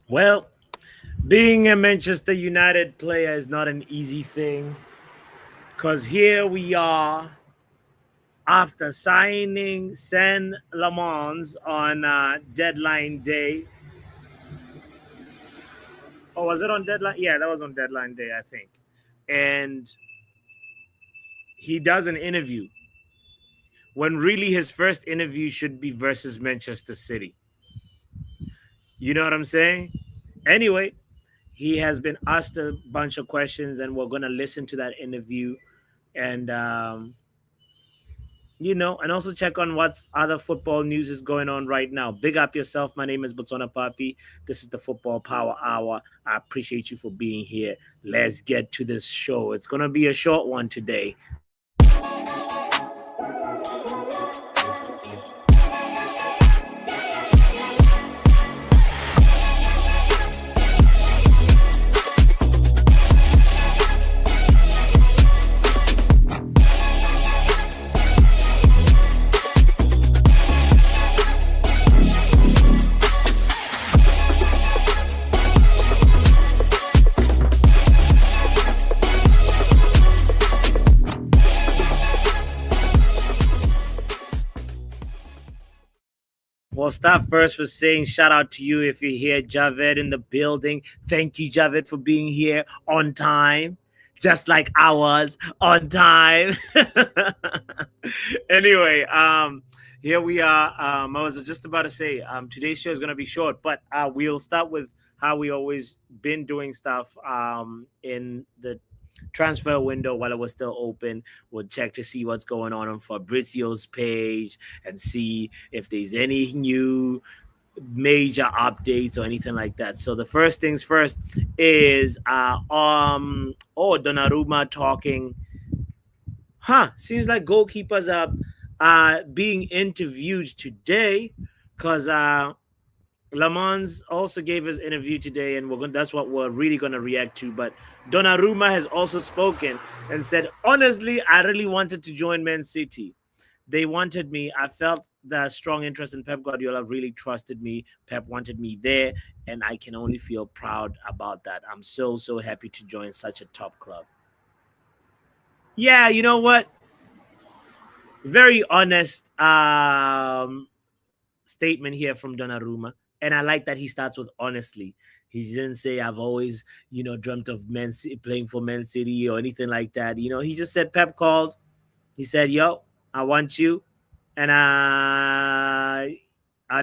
Well, being a Manchester United player is not an easy thing because here we are after signing Sen Lammens on deadline day. Oh, was it on deadline? Yeah, that was on deadline day, I think. And he does an interview when really his first interview should be versus Manchester City. You know what I'm saying? Anyway, he has been asked a bunch of questions, and we're going to listen to that interview and and also check on what's other football news is going on right now. Big up yourself. My name is Botswana Papi. This is the Football Power Hour. I appreciate you for being here. Let's get to this show. It's going to be a short one today. We'll start first with saying shout out to you if you're here, Javed in the building. Thank you, Javed, for being here on time, just like I was on time. Anyway, here we are. I was just about to say today's show is going to be short, but we'll start with how we always been doing stuff in the transfer window while it was still open. We'll check to see what's going on Fabrizio's page and see if there's any new major updates or anything like that. So the first things first is Donnarumma talking. Seems like goalkeepers are being interviewed today because Lammens also gave his interview today, and that's what we're really going to react to. But Donnarumma has also spoken and said, honestly, I really wanted to join Man City. They wanted me. I felt the strong interest in Pep Guardiola really trusted me. Pep wanted me there, and I can only feel proud about that. I'm so happy to join such a top club. Yeah, you know what? Very honest statement here from Donnarumma. And I like that he starts with honestly. He didn't say I've always, dreamt of playing for Man City or anything like that. He just said Pep called. He said, "Yo, I want you, and I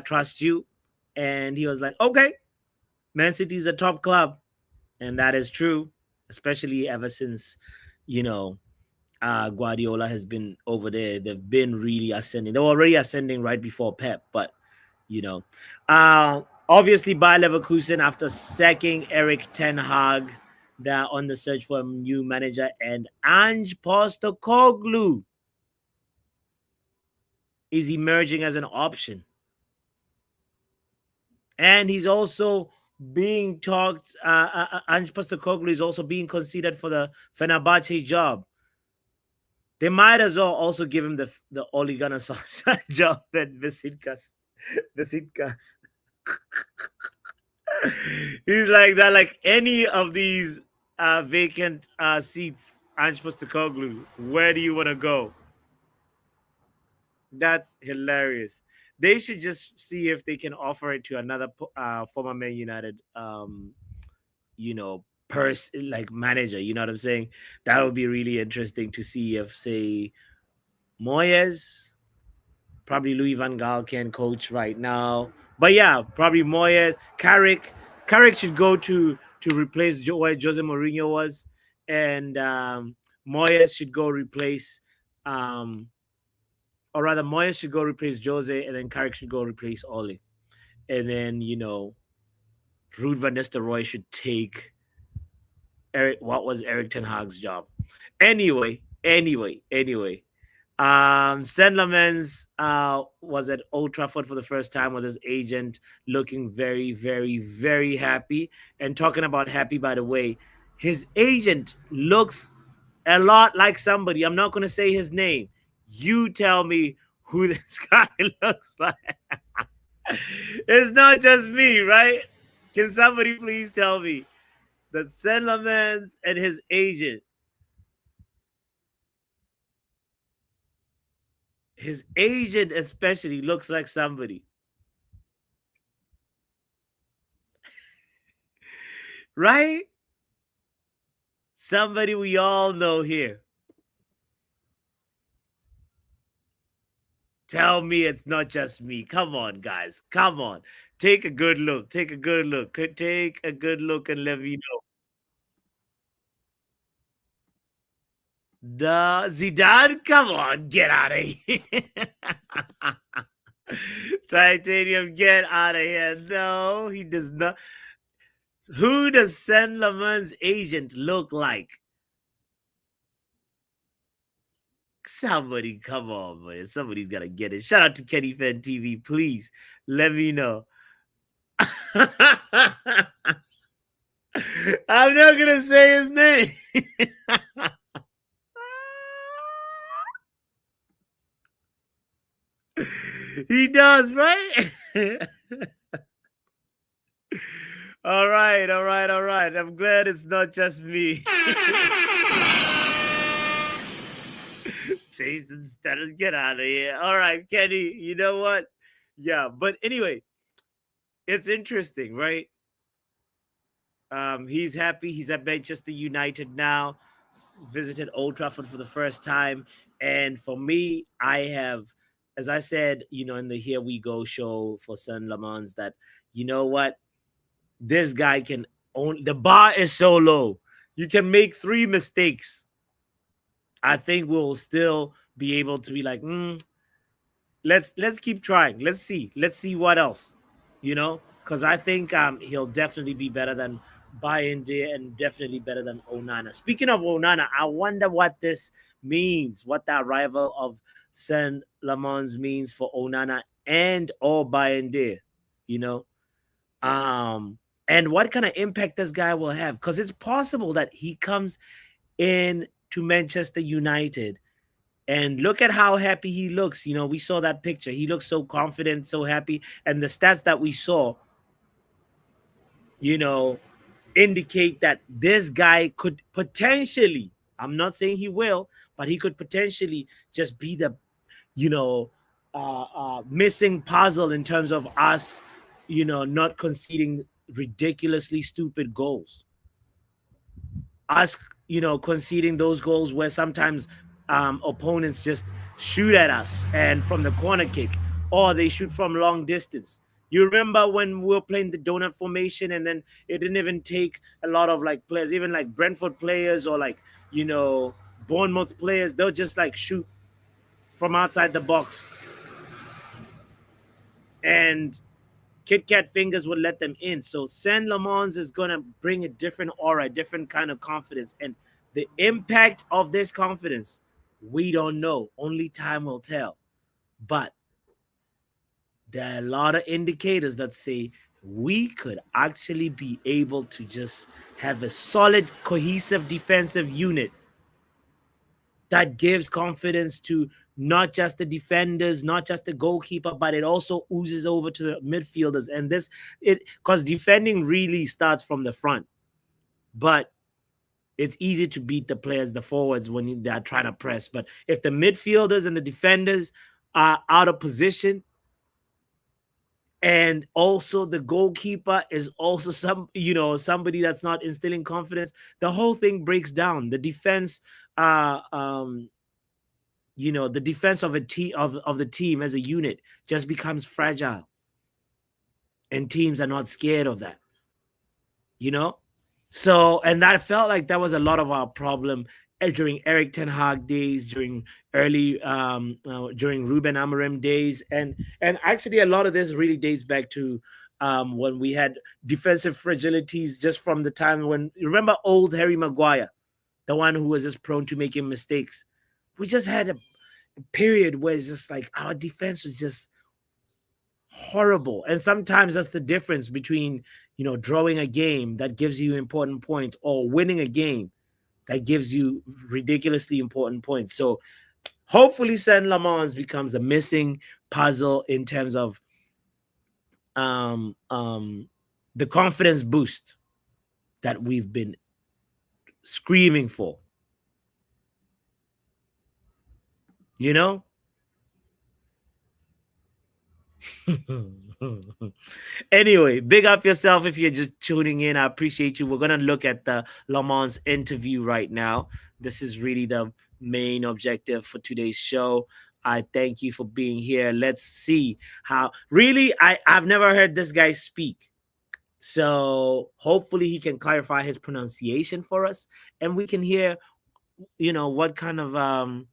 trust you." And he was like, "Okay, Man City is a top club," and that is true, especially ever since, you know, Guardiola has been over there. They've been really ascending. They were already ascending right before Pep, but you know. Obviously, Bayer Leverkusen, after sacking Eric Ten Hag, they're on the search for a new manager, and Ange Postecoglou is emerging as an option. And he's also being talked, Ange Postecoglou is also being considered for the Fenerbahce job. They might as well also give him the Ole Gunnar Solskjaer job than Visitkas. He's like that, like any of these vacant seats, Ange Postecoglou, where do you want to go? That's hilarious. They should just see if they can offer it to another former Man United, person like manager. You know what I'm saying? That would be really interesting to see if, say, Moyes, probably Louis Van Gaal can coach right now. But yeah, probably Moyes, Carrick. Carrick should go to replace where Jose Mourinho was, and Moyes should go replace, or rather, Moyes should go replace Jose, and then Carrick should go replace Ole, and then Ruud van Nistelrooy should take what was Eric Ten Hag's job. Anyway, Sen Lammens was at Old Trafford for the first time with his agent, looking very, very, very happy. And talking about happy, by the way, his agent looks a lot like somebody. I'm not going to say his name. You tell me who this guy looks like. It's not just me, right? Can somebody please tell me that Sen Lammens and his agent especially looks like somebody, right? Somebody we all know here. Tell me it's not just me. Come on, guys. Come on. Take a good look. Take a good look. Take a good look and let me know. The Zidane, come on, get out of here. Titanium, get out of here. No, he does not. Who does Saint Laurent's agent look like? Somebody, come on, man. Somebody's got to get it. Shout out to Kenny Fan TV. Please let me know. I'm not going to say his name. He does, right? All right, all right, all right. I'm glad it's not just me. Jason Statham, get out of here. All right, Kenny, you know what? Yeah, but anyway, it's interesting, right? He's happy. He's at Manchester United now. Visited Old Trafford for the first time, and for me, I have, as I said, in the Here We Go show for Sun Lamans, that you know what, this guy can own. The bar is so low. You can make 3 mistakes. I think we'll still be able to be like, let's keep trying. Let's see what else, because I think he'll definitely be better than Bayende and definitely better than Onana. Speaking of Onana, I wonder what this means, what that rival of Saint Lamons means for Onana and or Bayende, you know, and what kind of impact this guy will have, because it's possible that he comes in to Manchester United. And look at how happy he looks. We saw that picture. He looks so confident, so happy. And the stats that we saw, you know, indicate that this guy could potentially, I'm not saying he will, but he could potentially just be the, you know, missing puzzle in terms of us, not conceding ridiculously stupid goals. Us, conceding those goals where sometimes opponents just shoot at us and from the corner kick, or they shoot from long distance. You remember when we were playing the donut formation, and then it didn't even take a lot of like players, even like Brentford players or like, Bournemouth players, they'll just like shoot from outside the box. And Kit Kat fingers would let them in. So Saint Lamons is going to bring a different aura, a different kind of confidence. And the impact of this confidence, we don't know. Only time will tell. But there are a lot of indicators that say we could actually be able to just have a solid, cohesive defensive unit that gives confidence to not just the defenders, not just the goalkeeper, but it also oozes over to the midfielders. And because defending really starts from the front, but it's easy to beat the players, the forwards, when they're trying to press. But if the midfielders and the defenders are out of position, and also the goalkeeper is also somebody that's not instilling confidence, the whole thing breaks down. The defense, the defense of a team of the team as a unit just becomes fragile, and teams are not scared of that. You know, so, and that felt like that was a lot of our problem during Eric Ten Hag days, during early during Ruben Amorim days, and actually a lot of this really dates back to when we had defensive fragilities just from the time when, you remember old Harry Maguire, the one who was just prone to making mistakes. We just had a period where it's just like our defense was just horrible. And sometimes that's the difference between, drawing a game that gives you important points or winning a game that gives you ridiculously important points. So hopefully Saint Lamans becomes the missing puzzle in terms of the confidence boost that we've been screaming for. You know? Anyway, big up yourself if you're just tuning in. I appreciate you. We're going to look at the Lammens interview right now. This is really the main objective for today's show. I thank you for being here. Let's see how really I've never heard this guy speak. So hopefully he can clarify his pronunciation for us and we can hear, what kind of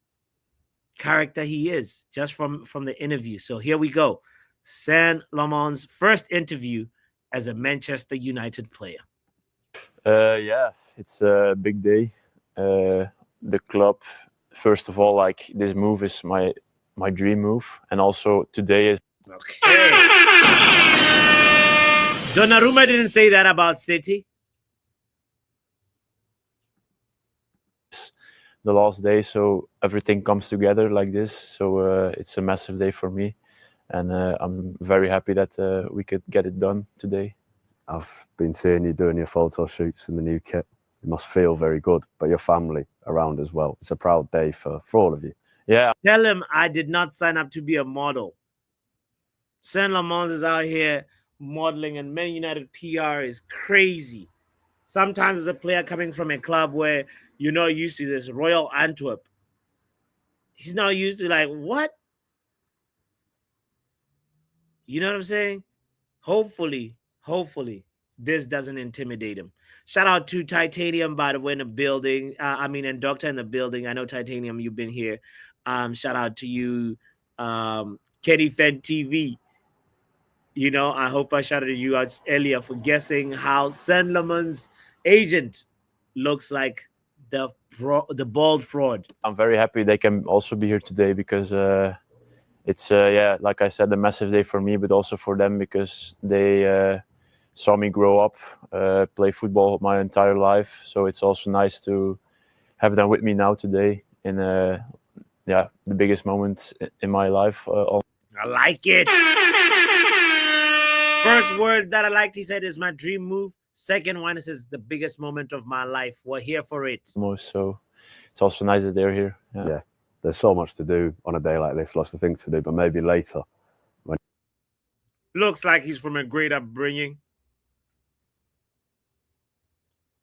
character he is just from the interview. So here we go. San Lamon's first interview as a Manchester United player. Yeah, it's a big day. The club, first of all, like this move is my dream move, and also today is okay. Donnarumma didn't say that about City. The last day, so everything comes together like this. So it's a massive day for me, and I'm very happy that we could get it done today. I've been seeing you doing your photo shoots in the new kit. It must feel very good, but your family around as well. It's a proud day for all of you. Yeah. Tell him I did not sign up to be a model. San Lammens is out here modeling, and Man United PR is crazy. Sometimes as a player coming from a club where you're not used to this, Royal Antwerp, he's not used to like, what? You know what I'm saying? Hopefully, this doesn't intimidate him. Shout out to Titanium, by the way, in the building. And Doctor in the building. I know Titanium, you've been here. Shout out to you, Kenny Fed TV. I hope I shouted you out earlier for guessing how San Lammens' agent looks like the bald fraud. I'm very happy they can also be here today because it's like I said, a massive day for me, but also for them because they saw me grow up, play football my entire life. So it's also nice to have them with me now today in the biggest moment in my life. I like it. First word that I liked, he said, is my dream move. Second one, is the biggest moment of my life. We're here for it. So it's also nice that they're here. Yeah. There's so much to do on a day like this, lots of things to do, but maybe later. Looks like he's from a great upbringing.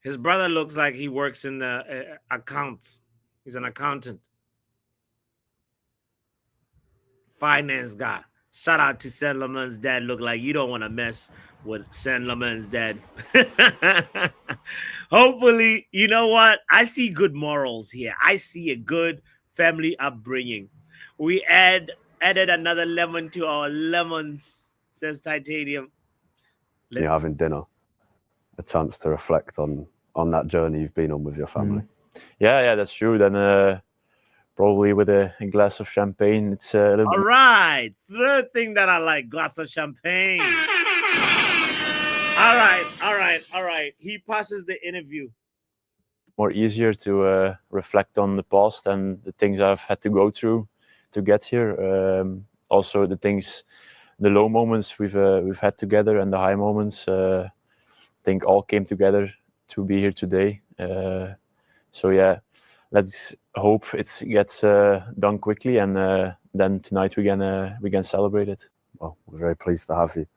His brother looks like he works in the accounts. He's an accountant. Finance guy. Shout out to San Lammens' dad. Look like you don't want to mess with San Lammens' dad. Hopefully, you know what? I see good morals here. I see a good family upbringing. We added another lemon to our lemons, says Titanium. You're having dinner, a chance to reflect on that journey you've been on with your family. Yeah, that's true. Then probably with a glass of champagne. It's a little all right. Third thing that I like, glass of champagne. All right. He passes the interview. More easier to reflect on the past and the things I've had to go through to get here. Also the low moments we've had together and the high moments, I think all came together to be here today. So yeah, let's hope it gets done quickly, and then tonight we can celebrate it. Well, we're very pleased to have you.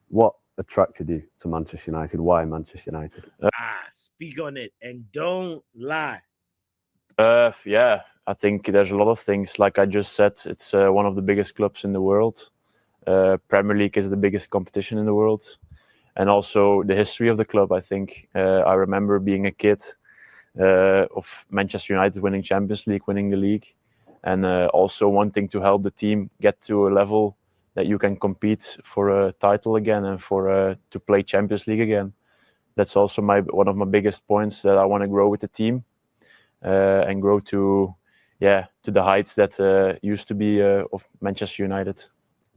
What attracted you to Manchester United? Why Manchester United? Speak on it and don't lie. Yeah, I think there's a lot of things. Like I just said, it's one of the biggest clubs in the world. Premier League is the biggest competition in the world, and also the history of the club. I think I remember being a kid of Manchester United winning Champions League, winning the league, and also wanting to help the team get to a level that you can compete for a title again and for to play Champions League again. That's also one of my biggest points, that I want to grow with the team and grow to the heights that used to be of Manchester United.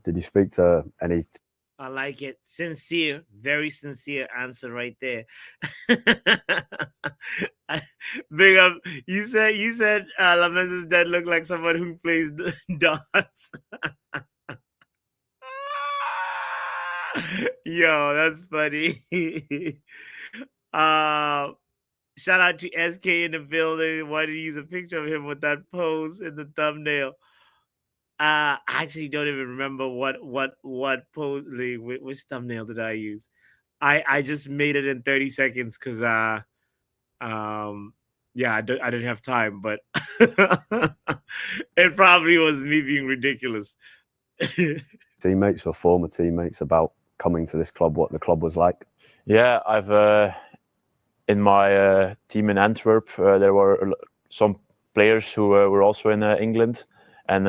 Did you speak to any? I like it. Sincere, very sincere answer right there. Big up. You said Lammens' dad looked like someone who plays darts. Yo, that's funny. uh Shout out to SK in the building. Why did you use a picture of him with that pose in the thumbnail? I actually don't even remember what pose, like, which thumbnail did I use. I just made it in 30 seconds because um yeah, I didn't have time, but it probably was me being ridiculous. Teammates or former teammates about coming to this club, what the club was like? Yeah, I've in my team in Antwerp, there were some players who were also in England, and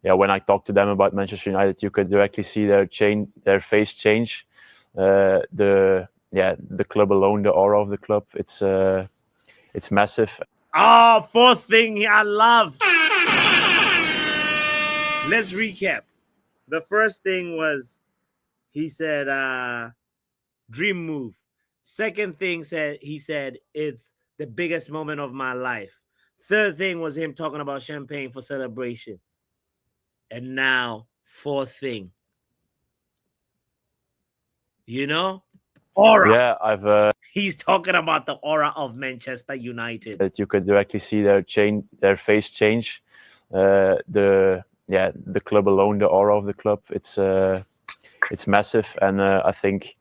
yeah, when I talked to them about Manchester United, you could directly see their face change. The club alone, the aura of the club, it's massive. Oh, fourth thing I love. Let's recap. The first thing was he said dream move. Second thing said he said it's the biggest moment of my life. Third thing was him talking about champagne for celebration. And now fourth thing. You know? Aura. Yeah, I've He's talking about the aura of Manchester United. that you could directly see their face change. The club alone, the aura of the club, it's massive, and I think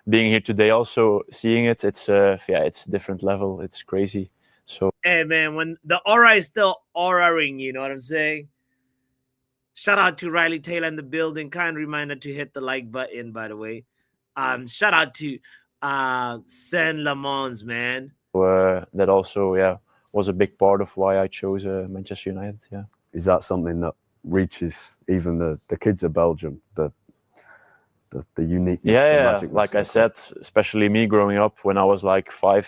being here today, also seeing it, it's it's different level. It's crazy. So Hey man, when the aura is still auraing, you know what I'm saying? Shout out to Riley Taylor in the building. Kind reminder to hit the like button, by the way. Shout out to Senne Lammens, man. that also was a big part of why I chose Manchester United. Yeah. Is that something that reaches even the kids of Belgium, the uniqueness, the magic? Like I said, especially me growing up when I was like 5,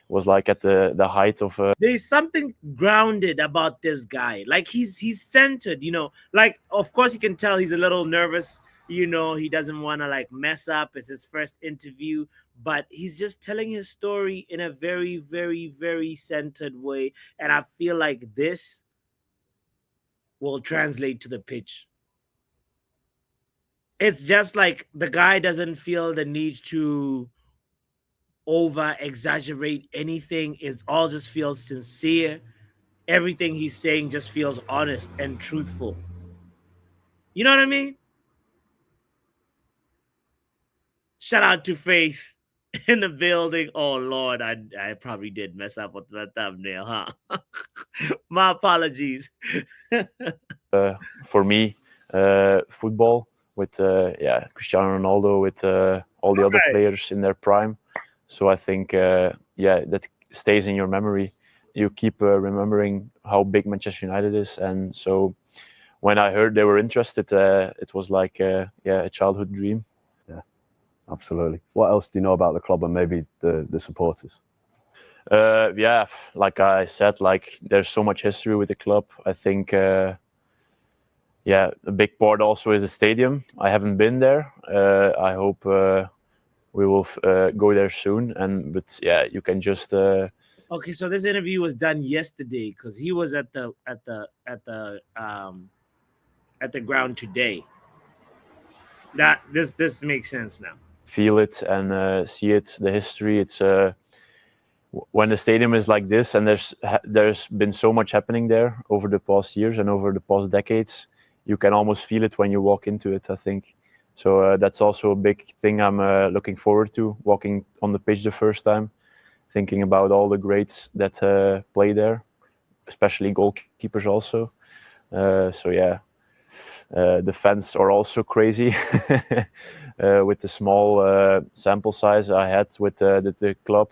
was like at the height of There's something grounded about this guy. Like he's centered, you know. Like of course you can tell he's a little nervous, you know, he doesn't want to like mess up. It's his first interview, but he's just telling his story in a very, very, very centered way. And I feel like this will translate to the pitch. It's just like the guy doesn't feel the need to over exaggerate anything. It all just feels sincere. Everything he's saying just feels honest and truthful. You know what I mean? Shout out to Faith in the building. Oh Lord, I probably did mess up with that thumbnail, huh? My apologies. for me, football with Cristiano Ronaldo, with all the other players in their prime. So I think that stays in your memory. You keep remembering how big Manchester United is, and so when I heard they were interested, it was like a childhood dream. Yeah, absolutely. What else do you know about the club and maybe the supporters? Like I said, like there's so much history with the club. I think a big part also is a stadium. I haven't been there. I hope we will go there soon. But you can just. Okay, so this interview was done yesterday because he was at the ground today. That this makes sense now. Feel it and see it. The history. It's when the stadium is like this, and there's been so much happening there over the past years and over the past decades. You can almost feel it when you walk into it, I think. So that's also a big thing I'm looking forward to, walking on the pitch the first time, thinking about all the greats that play there, especially goalkeepers also. The fans are also crazy with the small sample size I had with the club.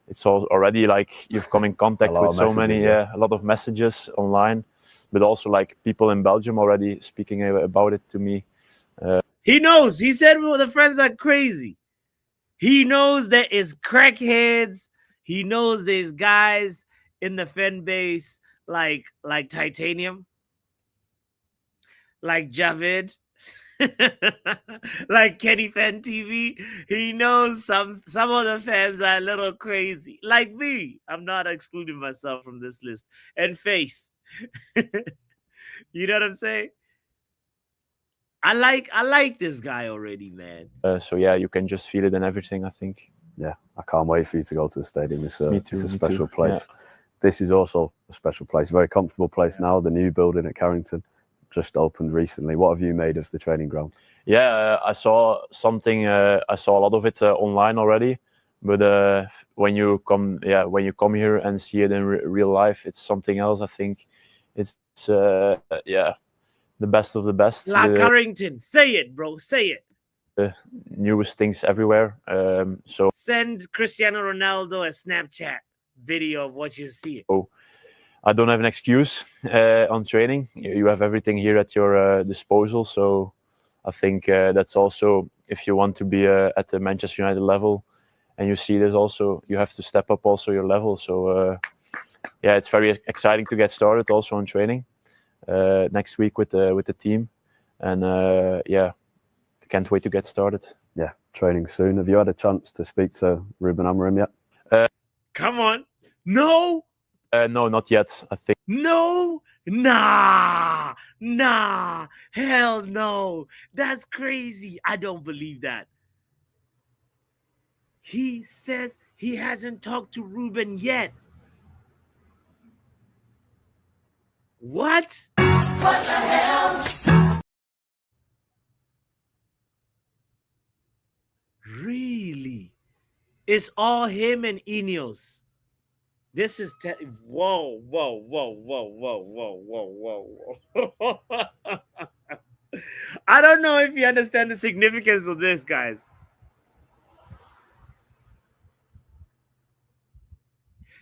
It's already like you've come in contact with so many, a lot of messages online, but also like people in Belgium already speaking about it to me. He knows. He said the friends are crazy. He knows there is crackheads. He knows there's guys in the fan base like Titanium, like Javid, like Kenny Fan TV. He knows some of the fans are a little crazy, like me. I'm not excluding myself from this list. And Faith, you know what I'm saying? I like this guy already, man. So yeah, you can just feel it and everything. I think. Yeah, I can't wait for you to go to the stadium. It's Me a, too. it's a Me special too. Yeah. place. This is also a special place. Very comfortable place now. The new building at Carrington just opened recently. What have you made of the training ground? Yeah, I saw something. I saw a lot of it online already, but when you come here and see it in real life, it's something else. I think it's yeah, the best of the best. La Carrington, say it, bro, say it. The newest things everywhere. So Send Cristiano Ronaldo a Snapchat video of what you see. I don't have an excuse on training. You have everything here at your disposal. So I think that's also, if you want to be at the Manchester United level, and you see this also, you have to step up also your level. So yeah, it's very exciting to get started also on training next week with the team, and yeah, I can't wait to get started. Yeah, training soon. Have you had a chance to speak to Ruben Amorim yet? Come on. No, No, not yet. I think no, nah, hell no. That's crazy. I don't believe that. He says he hasn't talked to Ruben yet. What? What the hell? Really? It's all him and Ineos. This is whoa, whoa, whoa, whoa, whoa, whoa, whoa, whoa. I don't know if you understand the significance of this, guys.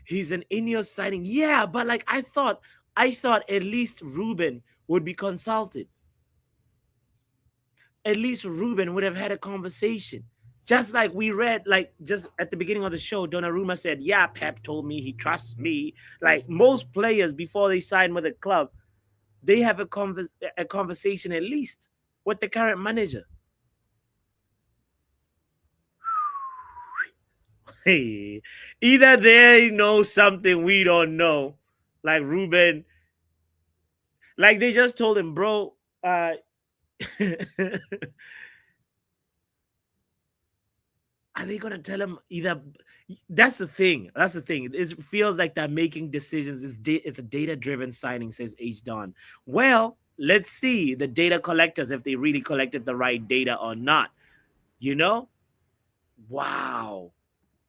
He's an Ineos signing. Yeah, but like I thought at least Ruben would be consulted. At least Ruben would have had a conversation. Just like we read, like just at the beginning of the show, Donnarumma said, yeah, Pep told me he trusts me. Like most players before they sign with a club, they have a conversation at least with the current manager. Hey, either they know something we don't know, like Ruben, like they just told him, bro, are they gonna tell him either? That's the thing. That's the thing. It feels like they're making decisions. It's a data-driven signing, says H. Don. Well, let's see the data collectors if they really collected the right data or not. You know? Wow.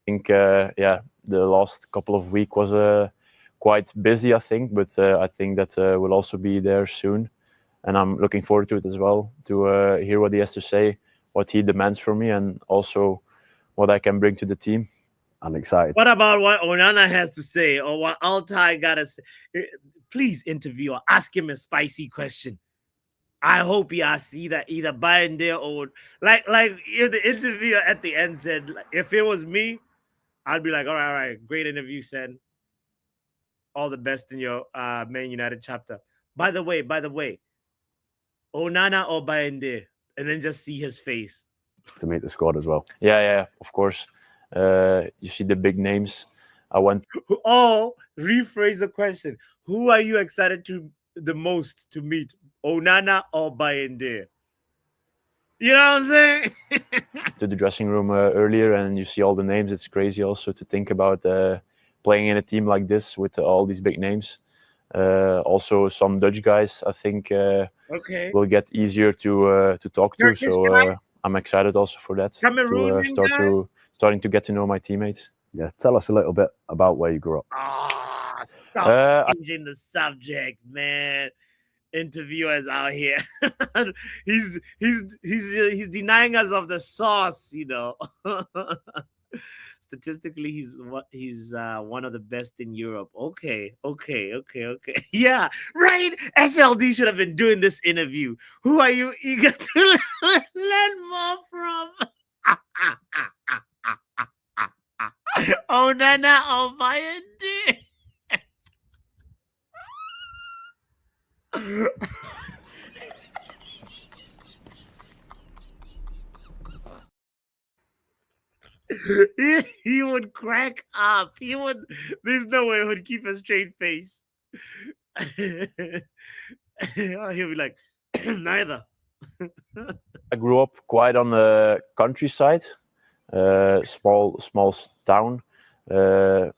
Yeah, the last couple of weeks was quite busy. I think, but I think that will also be there soon, and I'm looking forward to it as well to hear what he has to say, what he demands from me, and also what I can bring to the team. I'm excited. What about what Onana has to say or what Altai gotta say? Please interview or ask him a spicy question. I hope he asks either Bayern there or like if the interviewer at the end said, like, if it was me, I'd be like, all right, great interview, Sen. All the best in your Man United chapter. By the way, Onana or Bayern there, and then just see his face. To meet the squad as well. Yeah, of course. You see the big names. I went. Oh, rephrase the question. Who are you excited to the most to meet, Onana or Bayende? You know what I'm saying? To the dressing room earlier, and you see all the names. It's crazy also to think about playing in a team like this with all these big names. Also, some Dutch guys, I think, Okay. will get easier to talk to. Turkish guy? So I'm excited also for that. Cameroonian Starting to get to know my teammates. Yeah, tell us a little bit about where you grew up. Ah, stop changing the subject, man. Interviewers out here. he's denying us of the sauce, you know. Statistically, he's one of the best in Europe. Okay. Yeah, right. SLD should have been doing this interview. Who are you eager to learn more from? Onana or Bayandi? he would crack up. There's no way he would keep a straight face. He'll be like, neither. I grew up quite on the countryside, small town. Uh,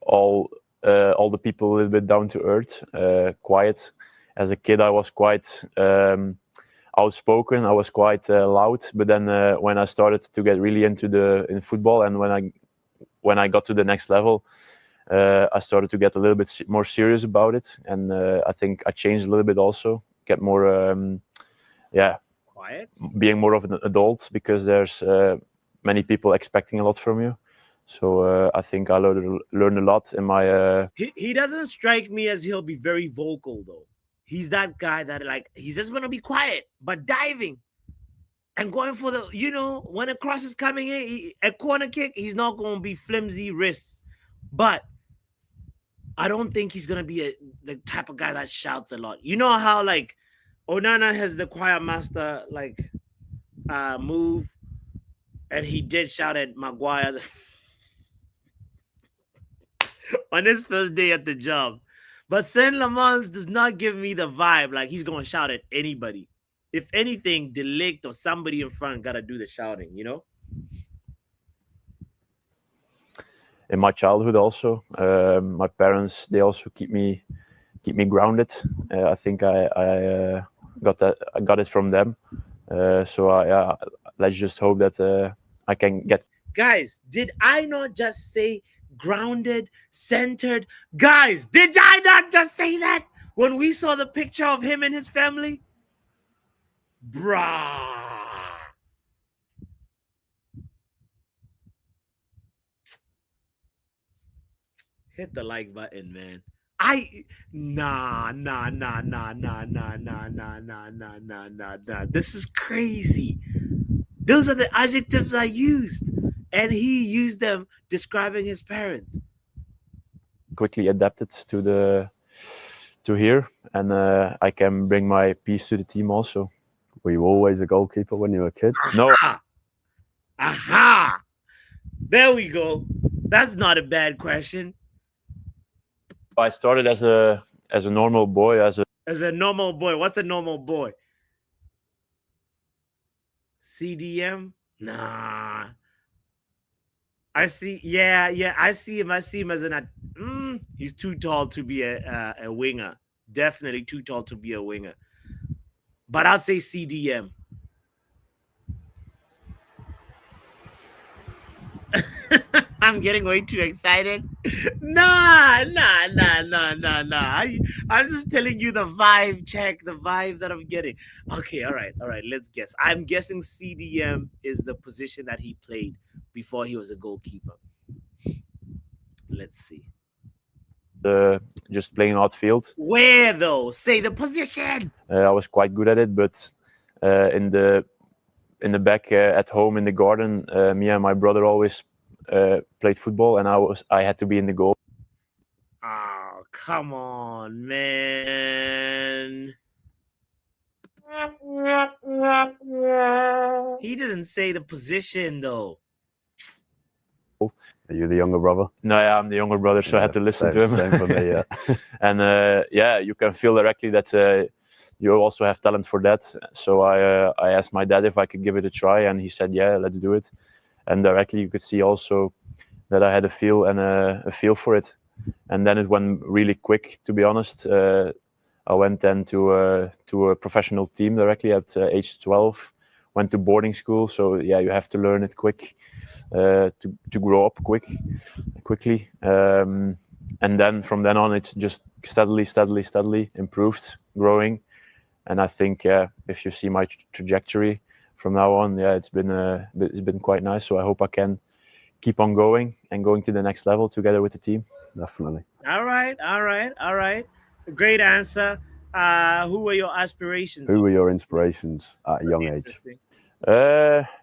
all the people a little bit down to earth, quiet. As a kid, I was quite outspoken. I was quite loud. But then when I started to get really into in football, and when I got to the next level, I started to get a little bit more serious about it, and I think I changed a little bit also. Get more, Quiet. being more of an adult, because there's many people expecting a lot from you. So I think I learned a lot in my. He doesn't strike me as he'll be very vocal though. He's that guy that like he's just gonna be quiet but diving and going for the when a cross is coming in, a corner kick, he's not gonna be flimsy wrists, but I don't think he's gonna be the type of guy that shouts a lot. You know how like Onana has the choir master like move, and he did shout at Maguire on his first day at the job. But Saint Lammens does not give me the vibe like he's gonna shout at anybody. If anything, De Ligt or somebody in front gotta do the shouting, In my childhood, also, my parents, they also keep me grounded. I think I got it from them. So let's just hope that I can get. Guys, did I not just say grounded, centered? Guys, did I not just say that when we saw the picture of him and his family? Bruh. Hit the like button, man. Nah. This is crazy. Those are the adjectives I used, and he used them describing his parents. Quickly adapted to here, and I can bring my piece to the team also. Were you always a goalkeeper when you were a kid? No. Aha! There we go. That's not a bad question. I started as a normal boy, as a normal boy. What's a normal boy? CDM? Nah. I see. Yeah. I see him as he's too tall to be a winger. Definitely too tall to be a winger. But I'll say CDM. I'm getting way too excited. Nah. I'm just telling you the vibe check, the vibe that I'm getting. Okay, all right. Let's guess. I'm guessing CDM is the position that he played before he was a goalkeeper. Let's see. Just playing outfield. Where though? Say the position. I was quite good at it, but in the back at home in the garden, me and my brother always played football, and I had to be in the goal. Oh, come on, man. He didn't say the position though. Are you the younger brother? No, yeah, I'm the younger brother, so I had to listen to him. Same for me, yeah. And you can feel directly that you also have talent for that. So I asked my dad if I could give it a try, and he said, "Yeah, let's do it." And directly you could see also that I had a feel for it. And then it went really quick, to be honest. I went then to a professional team directly at age 12. Went to boarding school, so yeah, you have to learn it quick to grow up quickly. And then from then on, it's just steadily improved, growing. And I think if you see my trajectory from now on, it's been quite nice. So I hope I can keep on going and going to the next level together with the team. Definitely. All right. Great answer. Who were your aspirations? Who were your inspirations at a young age?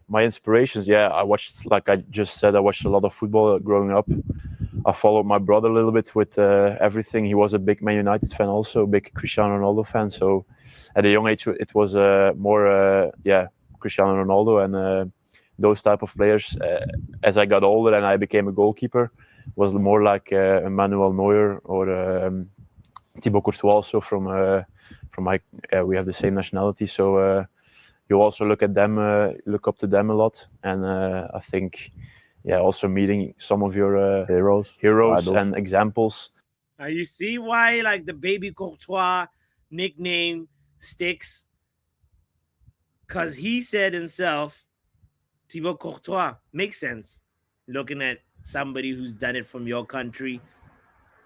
My inspirations, I watched, like I just said, I watched a lot of football growing up. I followed my brother a little bit with everything. He was a big Man United fan, also a big Cristiano Ronaldo fan. So at a young age, it was more Cristiano Ronaldo and those type of players. As I got older and I became a goalkeeper, was more like Manuel Neuer or Thibaut Courtois, also from my we have the same nationality. So you also look at them, look up to them a lot, and I think, yeah, also meeting some of your Heroes, heroes idols. and examples. You see why like the baby Courtois nickname sticks? Because he said himself, Thibaut Courtois makes sense. Looking at somebody who's done it from your country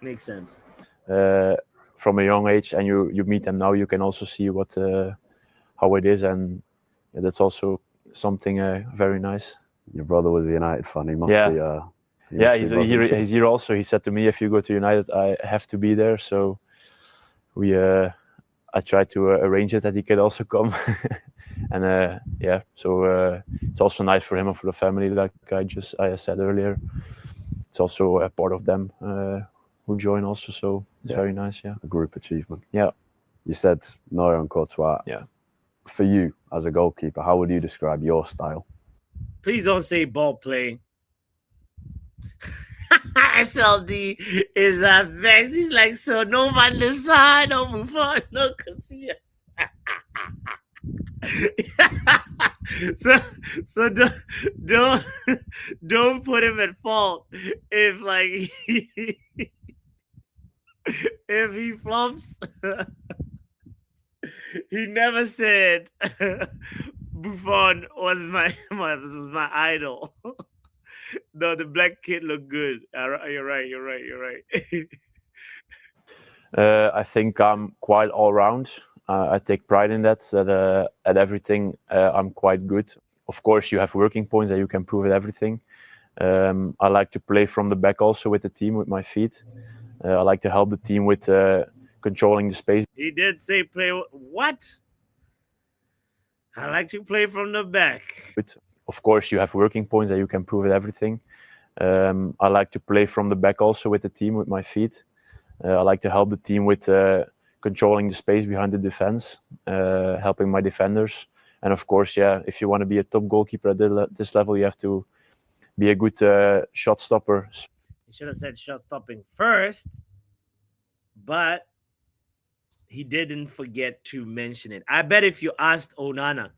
makes sense. From a young age, and you meet them now, you can also see what how it is, and yeah, that's also something very nice. Your brother was a United fan. He must Yeah. be. Yeah, he's here also. He said to me, if you go to United, I have to be there. So I tried to arrange it that he could also come. And yeah, so it's also nice for him and for the family, like I said earlier. It's also a part of them who join also, so it's very nice. Yeah, a group achievement. Yeah. You said Neuer and Courtois. Yeah. For you as a goalkeeper, how would you describe your style? Please don't say ball playing. SLD is vexed. He's like, so no Van der Sar, no Buffon, no Casillas. so don't put him at fault if like if he flops. He never said Buffon was my idol. No, the black kid looked good. You're right. I think I'm quite all round. I take pride in that. At everything, I'm quite good. Of course, you have working points that you can improve at everything. I like to play from the back also with the team with my feet. I like to help the team with controlling the space. He did say play what? I like to play from the back. Of course, you have working points that you can improve at everything. I like to play from the back also with the team with my feet. I like to help the team with controlling the space behind the defense, helping my defenders. And of course, yeah, if you want to be a top goalkeeper at this level, you have to be a good shot stopper. He should have said shot stopping first, but he didn't forget to mention it. I bet if you asked Onana,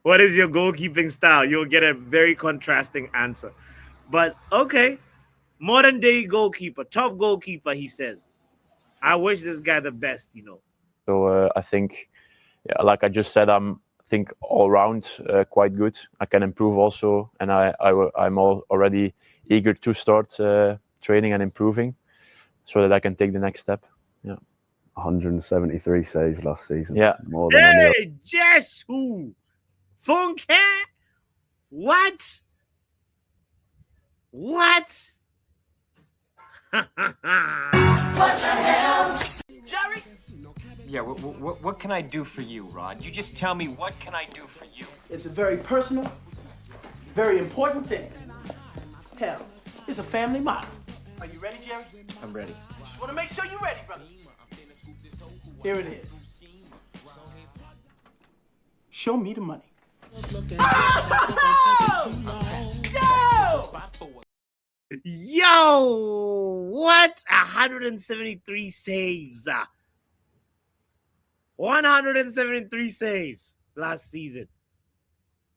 what is your goalkeeping style, you'll get a very contrasting answer. But okay, modern day goalkeeper, top goalkeeper, he says. I wish this guy the best, So I think, yeah, like I just said, I think all round quite good. I can improve also, and I'm already eager to start training and improving, so that I can take the next step. Yeah. 173 saves last season. Yeah. More than any other. Hey, Jesu! Funke? What? What? What the hell? Jerry? Yeah, what can I do for you, Rod? You just tell me, what can I do for you? It's a very personal, very important thing. Hell, it's a family motto. Are you ready, Jerry? I'm ready. Just want to make sure you're ready, brother. Here it is. Show me the money. Yo! What? 173 saves. 173 saves last season.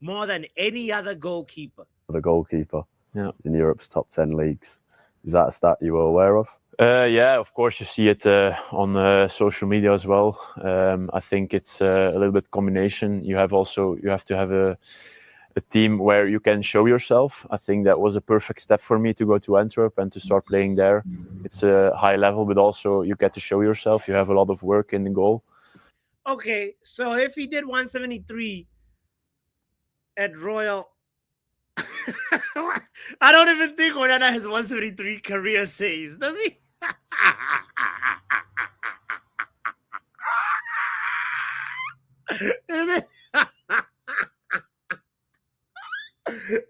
More than any other goalkeeper. The goalkeeper Yeah. in Europe's top 10 leagues. Is that a stat you were aware of? Yeah, of course, you see it on social media as well. I think it's a little bit combination. You have to have a team where you can show yourself. I think that was a perfect step for me to go to Antwerp and to start playing there. It's a high level, but also you get to show yourself. You have a lot of work in the goal. Okay, so if he did 173 at Royal, I don't even think Onana has 173 career saves, does he?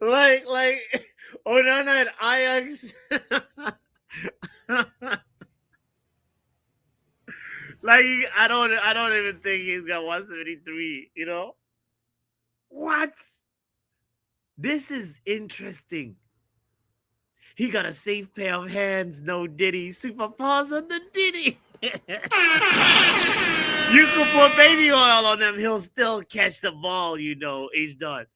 like Onana at Ajax. Like I don't even think he's got 173, What? This is interesting. He got a safe pair of hands, no Diddy. Super pause on the Diddy. You could pour baby oil on him, he'll still catch the ball, you know, H-Dot.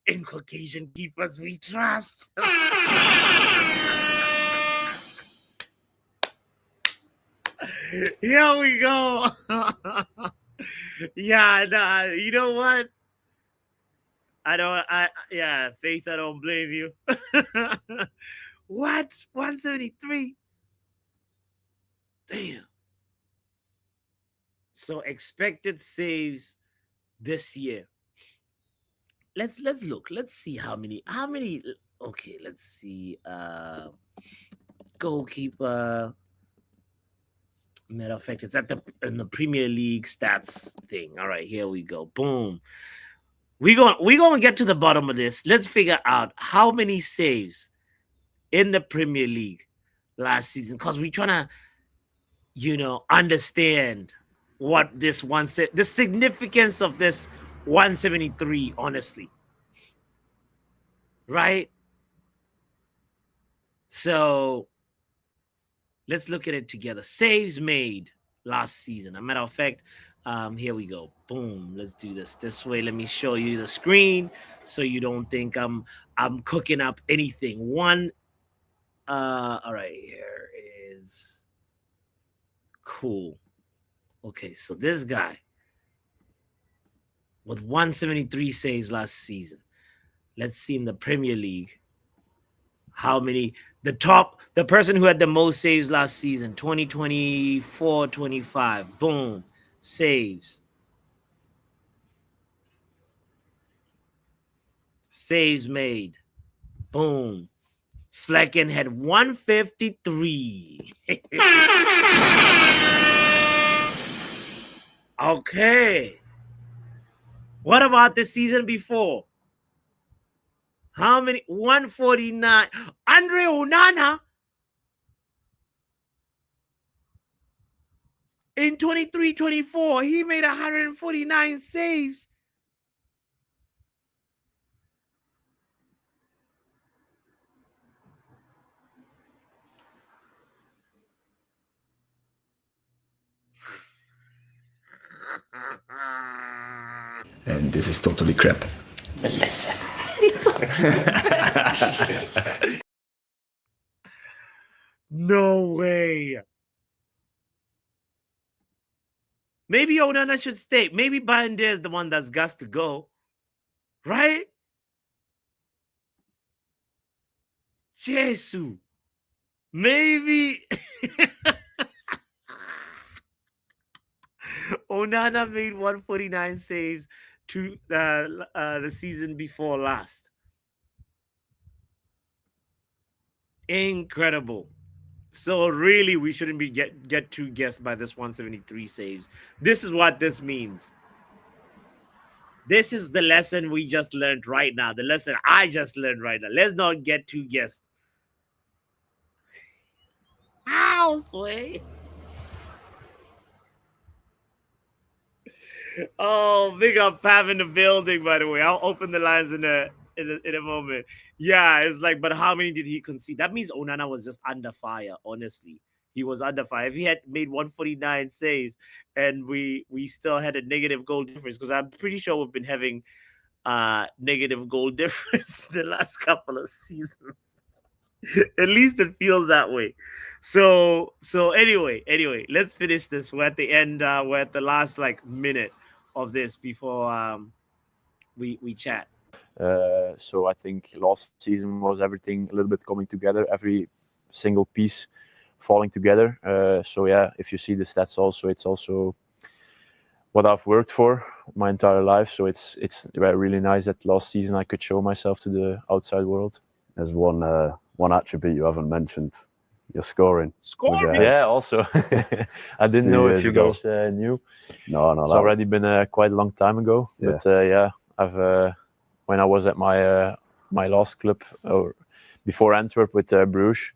In Caucasian keepers we trust. Here we go. Yeah, nah, you know what? Faith, I don't blame you. What? 173? Damn. So expected saves this year. Let's look. Let's see how many. Okay, let's see. Goalkeeper. Matter of fact, it's in the Premier League stats thing. All right, here we go. Boom. We're gonna get to the bottom of this. Let's figure out how many saves in the Premier League last season, because we're trying to, understand what the significance of this 173, honestly. Right? So let's look at it together. Saves made last season. As a matter of fact, here we go. Boom. Let's do this way. Let me show you the screen so you don't think I'm cooking up anything. All right, here is cool. Okay, so this guy with 173 saves last season. Let's see in the Premier League how many. The person who had the most saves last season, 2024-25. Boom. Saves. Saves made. Boom. Flecken had 153. Okay. What about the season before? How many? 149. Andre Onana in 23-24, he made 149 saves. And this is totally crap. Listen. No way. Maybe Onana should stay. Maybe Binder is the one that's got to go. Right? Jesus. Maybe Onana made 149 saves to the season before last. Incredible. So really, we shouldn't be get too guessed by this 173 saves. This is what this means. This is the lesson we just learned right now. The lesson I just learned right now. Let's not get too guessed. Houseway. Oh, big up Pav in the building, by the way. I'll open the lines in a moment. Yeah, it's like, but how many did he concede? That means Onana was just under fire, honestly. He was under fire. If he had made 149 saves and we still had a negative goal difference, because I'm pretty sure we've been having negative goal difference the last couple of seasons. At least it feels that way. So anyway, let's finish this. We're at the end. We're at the last minute of this before we chat. So I think last season was everything a little bit coming together, every single piece falling together. So yeah, if you see the stats also, it's also what I've worked for my entire life. So it's really nice that last season I could show myself to the outside world. There's one attribute you haven't mentioned. You're scoring. Scoring? Yeah, also. I didn't know if you guys knew. No. It's already been quite a long time ago. Yeah. But yeah, I've when I was at my last club, or before Antwerp with Bruges,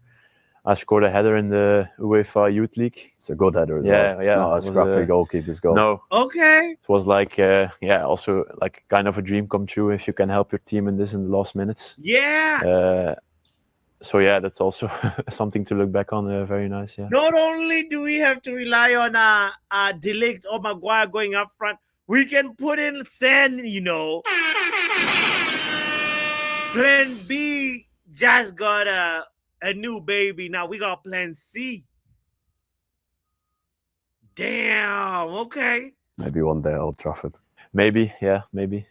I scored a header in the UEFA Youth League. It's a good header as well. Yeah. It's not a scrappy goalkeeper's goal. No. Okay. It was also kind of a dream come true if you can help your team in the last minutes. Yeah. So yeah, that's also something to look back on. Very nice, yeah. Not only do we have to rely on Delict or Maguire going up front, we can put in Senne, Plan B just got a new baby. Now we got Plan C. Damn, okay. Maybe one day at Old Trafford. Maybe, yeah, maybe.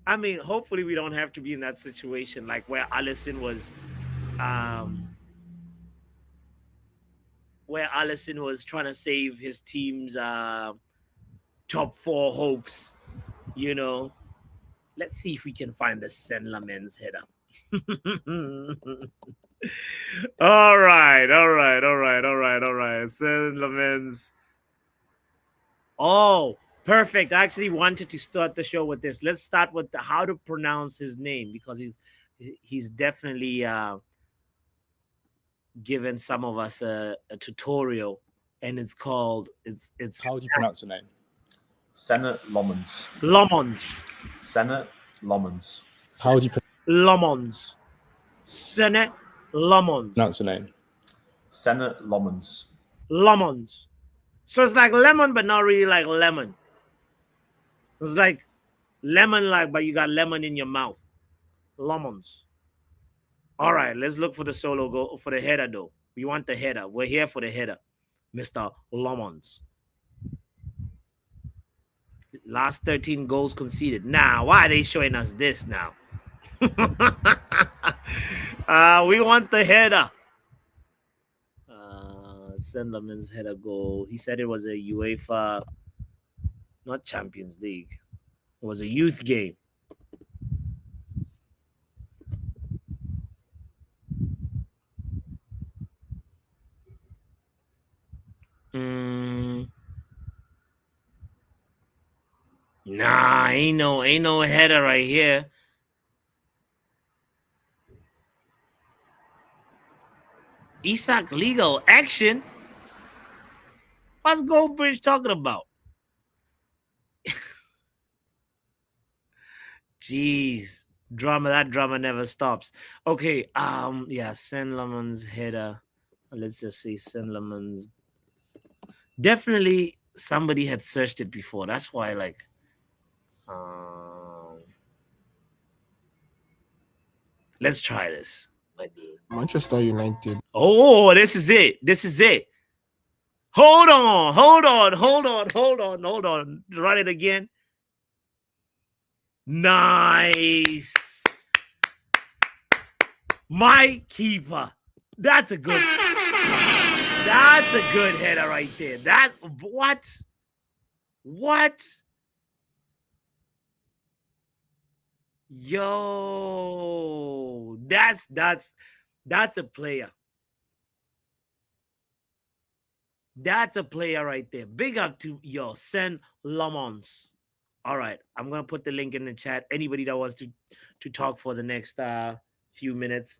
I mean, hopefully we don't have to be in that situation like where Alisson was trying to save his team's top 4 hopes, Let's see if we can find the Senne Lammens header. All right. Senne Lammens. Oh, perfect. I actually wanted to start the show with this. Let's start with how to pronounce his name, because he's definitely given some of us a tutorial, and it's called it's How do you pronounce the name? Senne Lammens. Lammens. Senne Lammens. How do you Lammens. Senne Lammens. pronounce the name? Senne Lammens. Lammens. So it's like lemon, but not really like lemon. It's like lemon, but you got lemon in your mouth. Lammens. All right, let's look for the solo goal, for the header, though. We want the header. We're here for the header, Mr. Lammens. Last 13 goals conceded. Now, why are they showing us this now? We want the header. Senne Lammens header goal. He said it was a UEFA, not Champions League. It was a youth game. Nah, ain't no header right here. Isak legal action. What's Goldbridge talking about? Jeez, that drama never stops. Okay, yeah, Senne Lammens header. Let's just say Senne Lammens. Definitely somebody had searched it before. That's why, let's try this. Manchester United. Oh, this is it. Hold on. Run it again. Nice. My keeper. That's a good header right there. What? Yo, that's a player. That's a player right there. Big up to Senne Lammens. All right, I'm gonna put the link in the chat. Anybody that wants to talk for the next few minutes,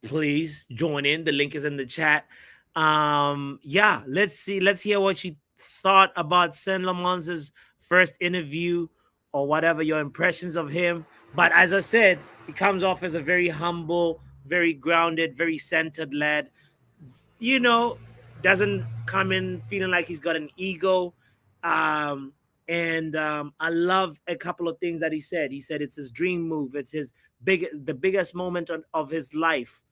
please join in. The link is in the chat. Yeah, let's hear what you thought about Senne Lammens' first interview, or whatever your impressions of him. But as I said, he comes off as a very humble, very grounded, very centered lad. Doesn't come in feeling like he's got an ego. I love a couple of things that he said. He said it's his dream move. It's the biggest moment of his life,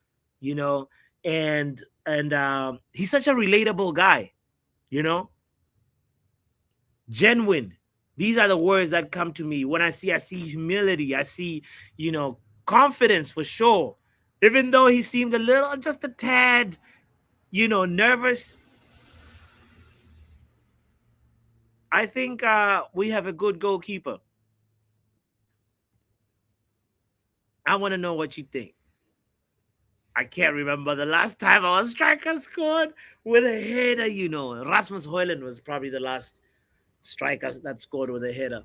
and he's such a relatable guy, genuine. These are the words that come to me when I see humility. I see, confidence for sure. Even though he seemed just a tad, nervous. I think we have a good goalkeeper. I want to know what you think. I can't remember the last time our striker scored with a header, Rasmus Højlund was probably the last striker that scored with a header.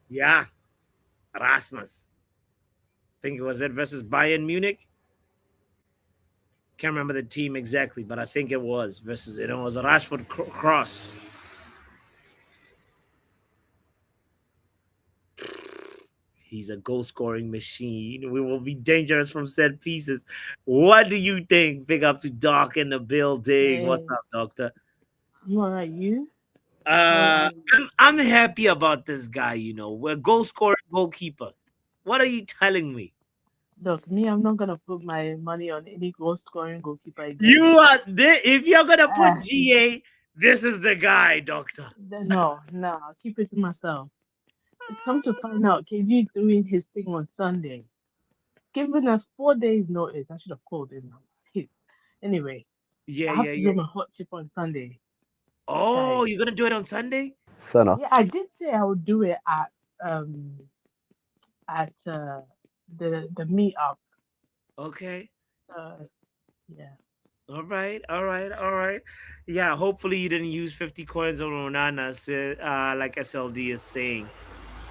Yeah, Rasmus. I think it was it versus Bayern Munich. Can't remember the team exactly, but I think it was versus it was a Rashford cross. He's a goal scoring machine. We will be dangerous from set pieces. What do you think? Big up to Doc in the building. What's Hey, up, Doctor? I'm alright. You? How are you? I'm happy about this guy. We're goal scoring goalkeeper. What are you telling me? Look, me, I'm not gonna put my money on any goal scoring goalkeeper You again. are if you're gonna put Ah, GA, this is the guy, Doctor. no, no, I'll keep it to myself. Come to find out, KG doing his thing on Sunday, giving us 4 days notice. I should have called him. Please. Anyway, Yeah, I yeah, have to do yeah. my hot chip on Sunday, Oh, guys. you're gonna do it on Sunday? Senna, Yeah, I did say I would do it um at the meetup. Okay. Uh, yeah. All right, all right, all right. Yeah, hopefully you didn't use 50 coins on Onana, like SLD is saying,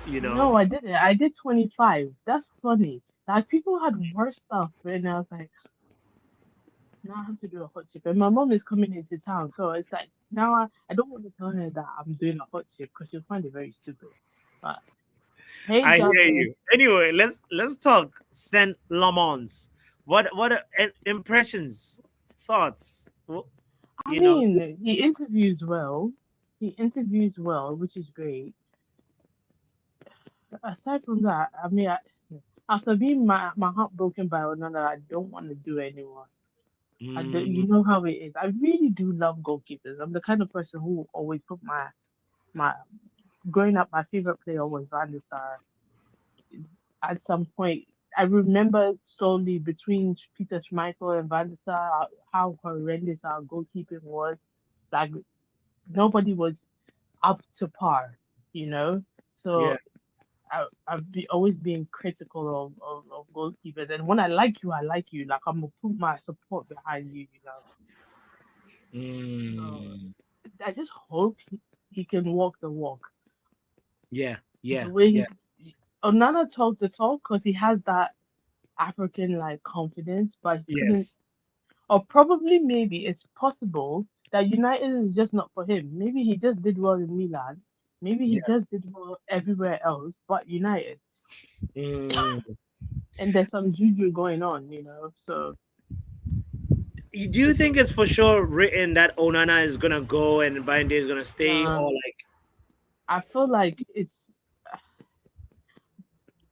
you know. No, I didn't. I did 25. That's funny. Like people had worse stuff, and I was like, now I have to do a hot chip. And my mom is coming into town, so it's like now I don't want to tell her that I'm doing a hot chip because she'll find it very stupid. But hey, I hear Jabez, you. Anyway, let's talk Saint Lammens. What are impressions, thoughts? I You know, mean, he interviews well. He interviews well, which is great. Aside from that, I mean, after being my heart broken by another, I don't want to do it anymore. mm, You know how it is. I really do love goalkeepers. I'm the kind of person who always put my growing up. My favorite player was Van der Sar. At some point, I remember solely between Peter Schmeichel and Van der Sar how horrendous our goalkeeping was. Like nobody was up to par, you know. yeah. So I've be always being critical of goalkeepers. And when I like you, I like you. Like I'm gonna put my support behind you, you know. So Mm, I just hope he can walk the walk. yeah, The yeah, way yeah. Onana talked the talk because he has that African like confidence, but he couldn't. Yes. Or probably maybe it's possible that United is just not for him. Maybe he just did well in Milan. Maybe he Yeah. just did well everywhere else, but United. Mm. And there's some juju going on, you know. So Do you it's think it's for sure written that Onana is gonna go and Bayern is gonna stay, or um like, I feel like it's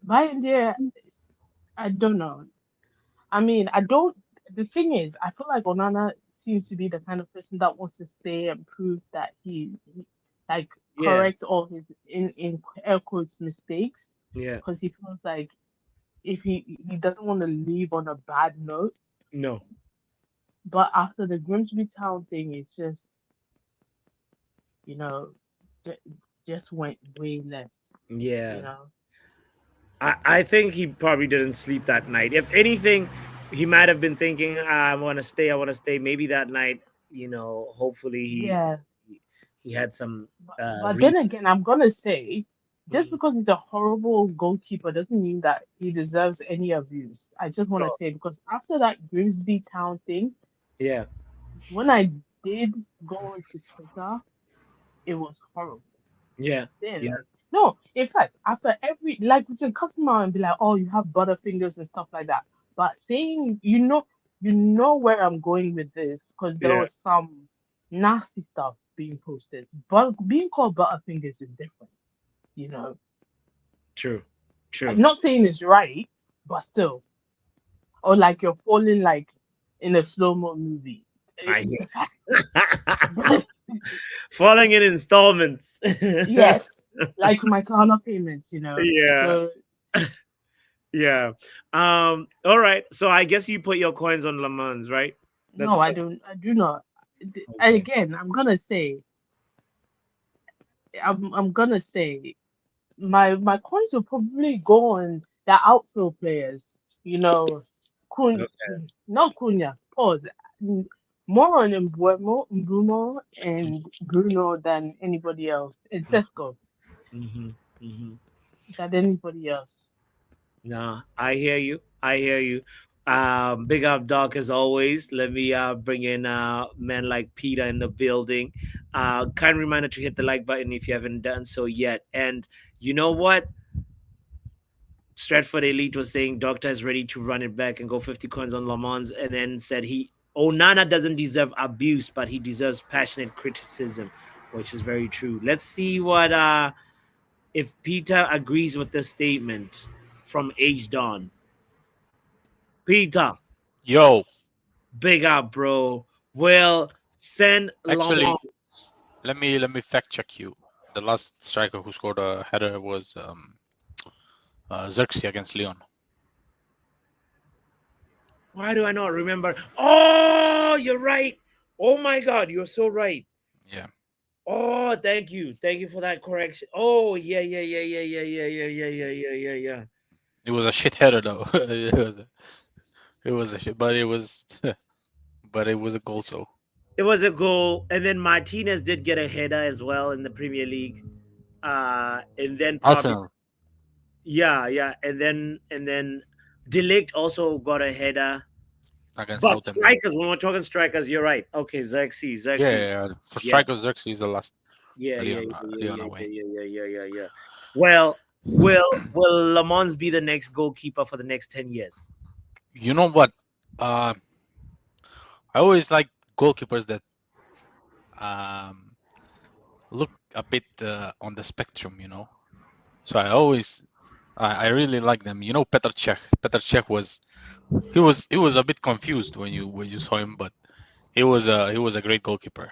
by there. I don't know. I mean, I don't. The thing is, I feel like Onana seems to be the kind of person that wants to stay and prove that he like yeah, correct all his in air quotes mistakes yeah, because he feels like if he doesn't want to leave on a bad note. no, But after the Grimsby Town thing, it's just you know j- just went way left. You yeah. know. I think he probably didn't sleep that night. If anything, he might have been thinking, I want to stay. I want to stay. Maybe that night, hopefully Yeah. he had some But then reason. again, I'm gonna say, just Mm, because he's a horrible goalkeeper doesn't mean that he deserves any abuse. I just want to sure. say because after that Grimsby Town thing, Yeah, when I did go onto Twitter, it was horrible. yeah, Then, yeah, like, no, in fact, after every like we can cuss him out and be like, oh, you have butterfingers and stuff like that. But saying, you know where I'm going with this because there yeah. was some nasty stuff being posted. But being called butterfingers is different, you know. True, I'm true. not saying it's right, but still, or like you're falling like in a slow mo movie. I It's a fact. hear. Falling in installments. Yes, like my car payments, you know. Yeah, So yeah. All right. So I guess you put your coins on Le Mans, right? no, I That's don't. I do not. okay. Again, I'm gonna say my coins will probably go on the outfield players. You know, Kun, Okay. not Cunha. Pause. Mm, More on Mbumo, and Bruno than anybody else. And Sesko Mm-hmm. Mm-hmm. than anybody else. Nah, I hear you. I hear you. Big up, Doc, as always. Let me bring in men like Peter in the building. Kind reminder to hit the like button if you haven't done so yet. And you know what? Stratford Elite was saying Doctor is ready to run it back and go 50 coins on Lammens, and then said Onana doesn't deserve abuse, but he deserves passionate criticism, which is very true. Let's see what if Peter agrees with this statement from H Don. Peter, Yo, big up, bro. Will send actually, Lammens. let me fact check you. The last striker who scored a header was Xerxes against Leon. Why do I not remember? Oh, you're right. Oh my God, you're so right. Yeah. Oh, thank you for that correction. Oh, yeah. It was a shit header though. it was a shit, but it was but it was a goal. So It was a goal, and then Martinez did get a header as well in the Premier League. And then probably Arsenal and then Delict also got a header. against But Southampton. strikers, when we're talking strikers, you're right. Okay, Xerxes. Yeah. For strikers, Xerxes is the last. Leon away. Yeah. Well, will Lamons be the next goalkeeper for the next 10 years? You know what? I always like goalkeepers that look a bit on the spectrum, you know. So I really like them. You know, Petr Cech. Petr Cech was a bit confused when you saw him, but he was a great goalkeeper.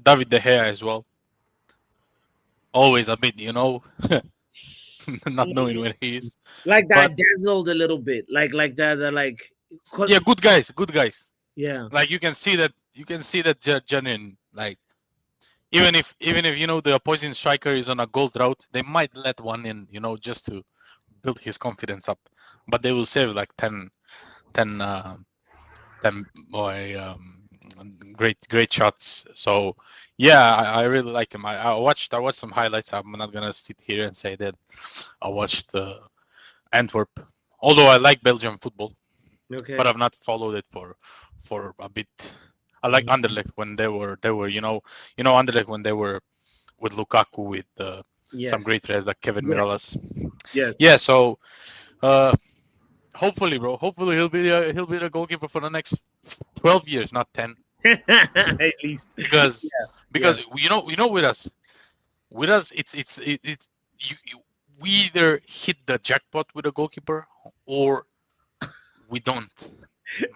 David De Gea as well. Always a bit, you know, not knowing where he is. Like that But dazzled a little bit. Like that. Like yeah, good guys. Yeah. Like you can see that genuine. Like even if you know the opposing striker is on a goal drought, they might let one in, you know, just to build his confidence up. But they will save like 10 great shots. So yeah, I really like him. I watched some highlights. I'm not gonna sit here and say that I watched Antwerp, although I like Belgian football. Okay. But I've not followed it for a bit. I like Anderlecht when they were you know Anderlecht when they were with Lukaku, with some great players like Kevin Mirallas. Yes. Yeah, so hopefully, bro. Hopefully he'll be the goalkeeper for the next 12 years, not 10. At least. Because you know with us it's we either hit the jackpot with a goalkeeper or we don't.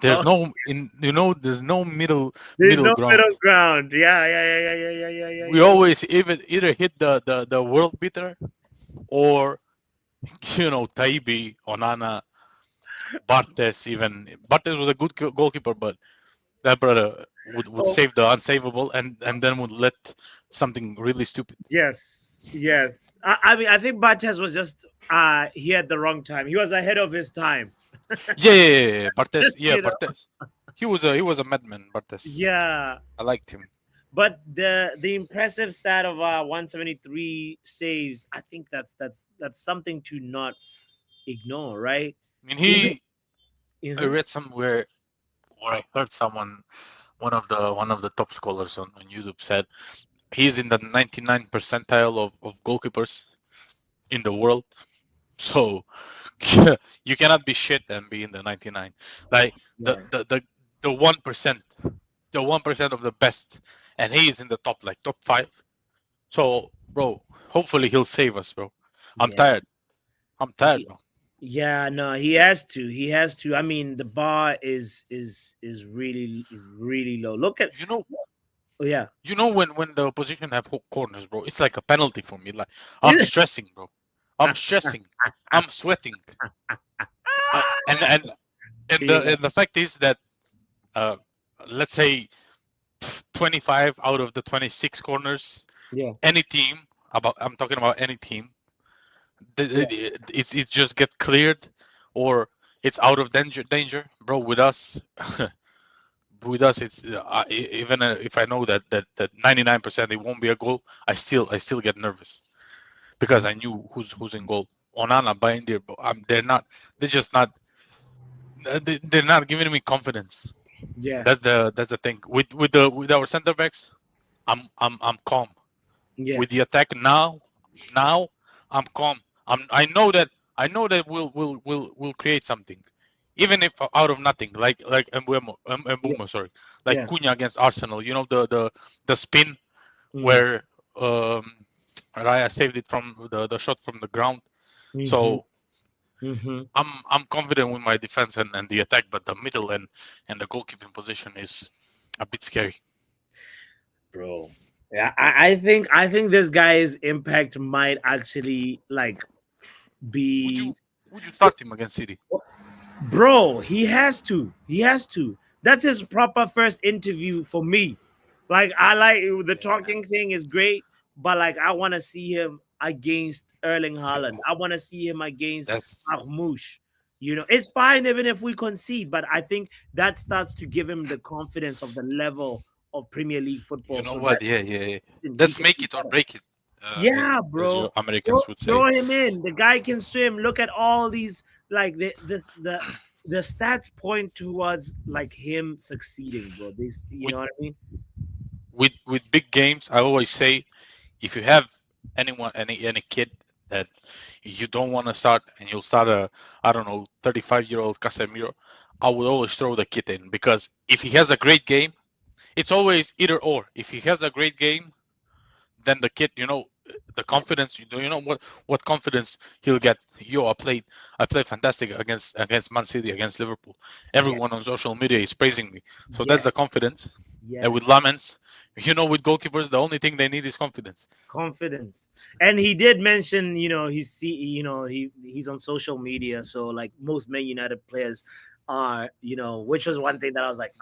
There's there's no middle ground. Middle ground. Yeah. We always either hit the world beater or you know Taibi, Onana, Bartes. Even Bartes was a good goalkeeper, but that brother would save the unsavable and then would let something really stupid. Yes. I mean, I think Bartes was just he had the wrong time. He was ahead of his time. Yeah. Bartes. Yeah, You know? Bartes. He was a madman, Bartes. Yeah. I liked him. But the impressive stat of 173 saves, I think that's something to not ignore, right? I mean, I read somewhere, or I heard someone, one of the top scholars on YouTube said he's in the 99 percentile of goalkeepers in the world. So you cannot be shit and be in the 99. Like the 1%, the 1% of the best, and he is in the top 5. So, bro, hopefully he'll save us, bro. I'm tired, bro. Yeah, no, he has to. I mean, the bar is really low. Look at yeah. You know when the opposition have corners, bro, it's like a penalty for me. Like I'm stressing, bro. I'm stressing. I'm sweating. And the fact is that let's say 25 out of the 26 corners, any team, I'm talking about any team, it's just get cleared or it's out of danger, bro. With us it's even if I know that 99% it won't be a goal, I still get nervous because I knew who's in goal. Onana, Bayendir, they're not giving me confidence. Yeah, that's the thing with our center backs. I'm calm. Yeah. With the attack now I'm calm. I know that I know that we'll create something, even if out of nothing, like Mbeumo, sorry, like Yeah. Cunha against Arsenal. You know the spin Mm. where Raya saved it from the shot from the ground. Mhm. So Mhm. I'm confident with my defense and the attack, but the middle and the goalkeeping position is a bit scary. Bro. Yeah, I think this guy's impact might actually like be. Would you start him against City? Bro, he has to. He has to. That's his proper first interview for me. Like I like the talking thing is great, but like I want to see him against Erling Haaland. I want to see him against That's Marmoush. You know, it's fine even if we concede, but I think that starts to give him the confidence of the level of Premier League football. you know So what? that Yeah. he Let's can make be it or better. break it. Yeah, As bro. your Americans would say. Throw him in. The guy can swim. Look at all these like the stats point towards like him succeeding, bro. These, you With know what I mean? with big games, I always say, if you have any kid that you don't want to start and you'll start a, I don't know, 35-year-old Casemiro, I would always throw the kid in, because if he has a great game, it's always either or. If he has a great game, then the kid, the confidence, you know what confidence he'll get. I played fantastic against Man City, against Liverpool. Yeah. Everyone on social media is praising me, so that's Yes. the confidence. And with Yes. Lammens, with goalkeepers, the only thing they need is confidence. Confidence. And he did mention, he's on social media, so like most Man United players are, which was one thing that I was like,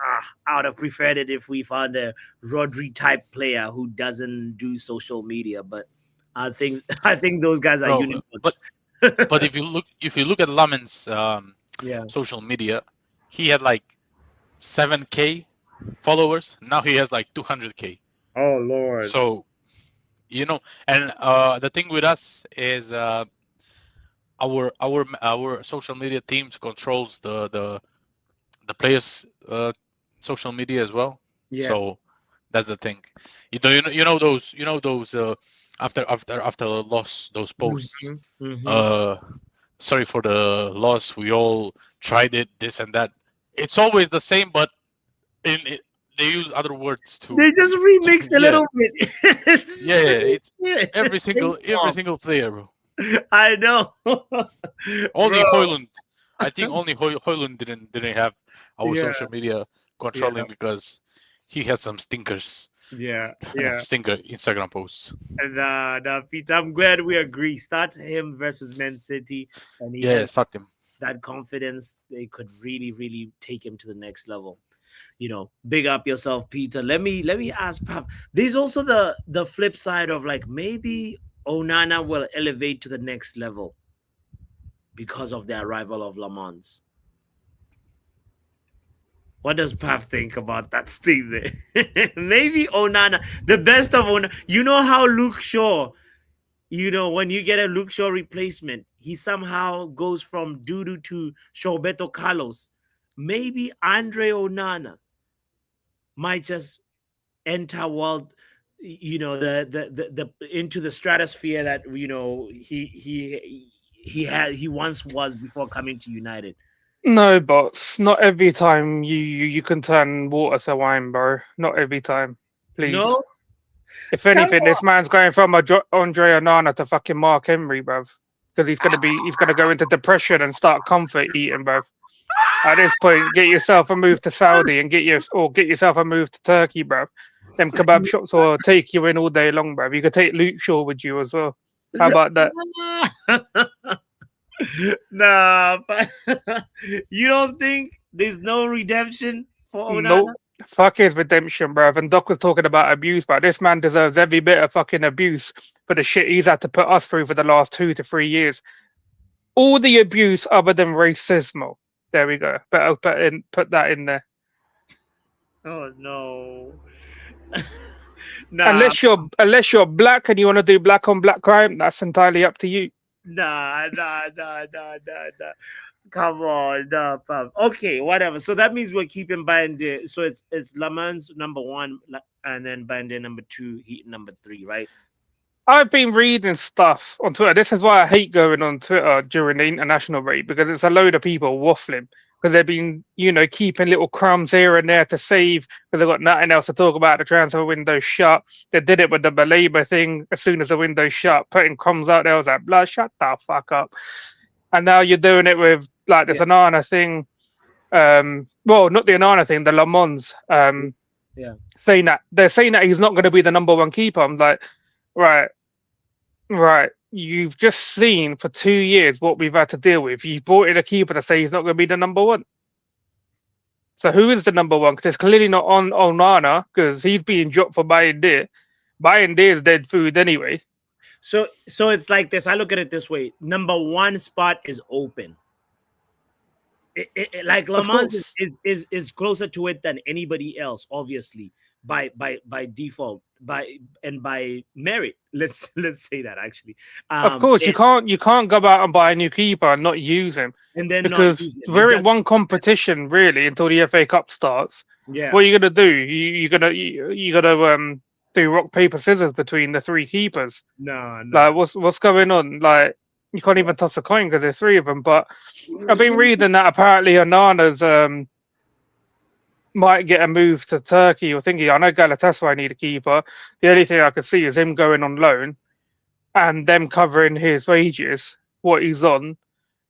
I would have preferred it if we found a Rodri type player who doesn't do social media, but I think those guys are Bro, unicorns. but if you look at Lammens Yeah. social media, he had like 7K followers. Now he has like 200K. Oh Lord. So and the thing with us is our social media teams controls the players social media as well. Yeah. So that's the thing. You know those after the loss, those posts. Sorry for the loss. We all tried it, this and that. It's always the same, but they use other words They just remix a yeah. little bit. Yeah, it's Shit. every Sing single song. player, bro. I know. Only Bro. Hoyland. I think only Hoyland didn't have our Yeah. social media controlling, because he had some stinkers. Yeah. Stinker Instagram posts. And Peter, I'm glad we agree. Start him versus Man City, and he Yeah, has start him. that confidence. They could really, really take him to the next level. Big up yourself, Peter. Let me ask Pav. There's also the flip side of like maybe Onana will elevate to the next level because of the arrival of Lammens. What does Pav think about that thing there? Maybe Onana, the best of Onana. You know how Luke Shaw, when you get a Luke Shaw replacement, he somehow goes from Dudu to Shawbeto Carlos. Maybe Andre Onana might just enter world, the into the stratosphere that he once was before coming to United. No, bots. Not every time you can turn water to wine, bro. Not every time. Please. No, If come anything, this on. man's going from Andre Onana to fucking Mark Henry, bruv. Because he's gonna go into depression and start comfort eating, bruv. At this point, get yourself a move to Saudi and get yourself a move to Turkey, bruv. Them kebab shops will take you in all day long, bruv. You could take Luke Shaw with you as well. How about that? Nah, but you don't think there's no redemption for Onana? Nope. Fuck his redemption, bruv. And Doc was talking about abuse, but this man deserves every bit of fucking abuse for the shit he's had to put us through for the last 2 to 3 years. All the abuse other than racismo. There we go. Better put that in there. Oh no. Nah. Unless you're black and you want to do black on black crime, that's entirely up to you. Nah. Come on, nah, Pav. Okay, whatever. So that means we're keeping Bayern. So it's Lammens number 1, and then Bayern number 2, Heat number 3, right? I've been reading stuff on Twitter. This is why I hate going on Twitter during the international break, because it's a load of people waffling because they've been, keeping little crumbs here and there to save because they've got nothing else to talk about. The transfer window shut. They did it with the Baleba thing as soon as the window shut, putting crumbs out there. I was like, "Blood, shut the fuck up." And now you're doing it with like this Onana thing. Well, not the Onana thing, the Lammens. Yeah. Saying that they're saying that he's not going to be the number one keeper. I'm like, right. Right. You've just seen for 2 years what we've had to deal with. You brought in a keeper to say he's not going to be the number one. So who is the number one? Because it's clearly not on Onana because he's being dropped for Bayern Deer. Bayern Deer is dead food anyway. So it's like this. I look at it this way: number one spot is open. Like Lammens is closer to it than anybody else, obviously by default, by merit. Let's say that actually. Of course, you can't go out and buy a new keeper and not use him, and then because not use him. we're in one competition really until the FA Cup starts. Yeah. What are you gonna do? You're gonna do rock paper scissors between the three keepers. No. Like what's going on? Like you can't even toss a coin because there's three of them. But I've been reading that apparently Onana's might get a move to Turkey or thinking. I know Galatasaray need a keeper. The only thing I could see is him going on loan and them covering his wages, what he's on.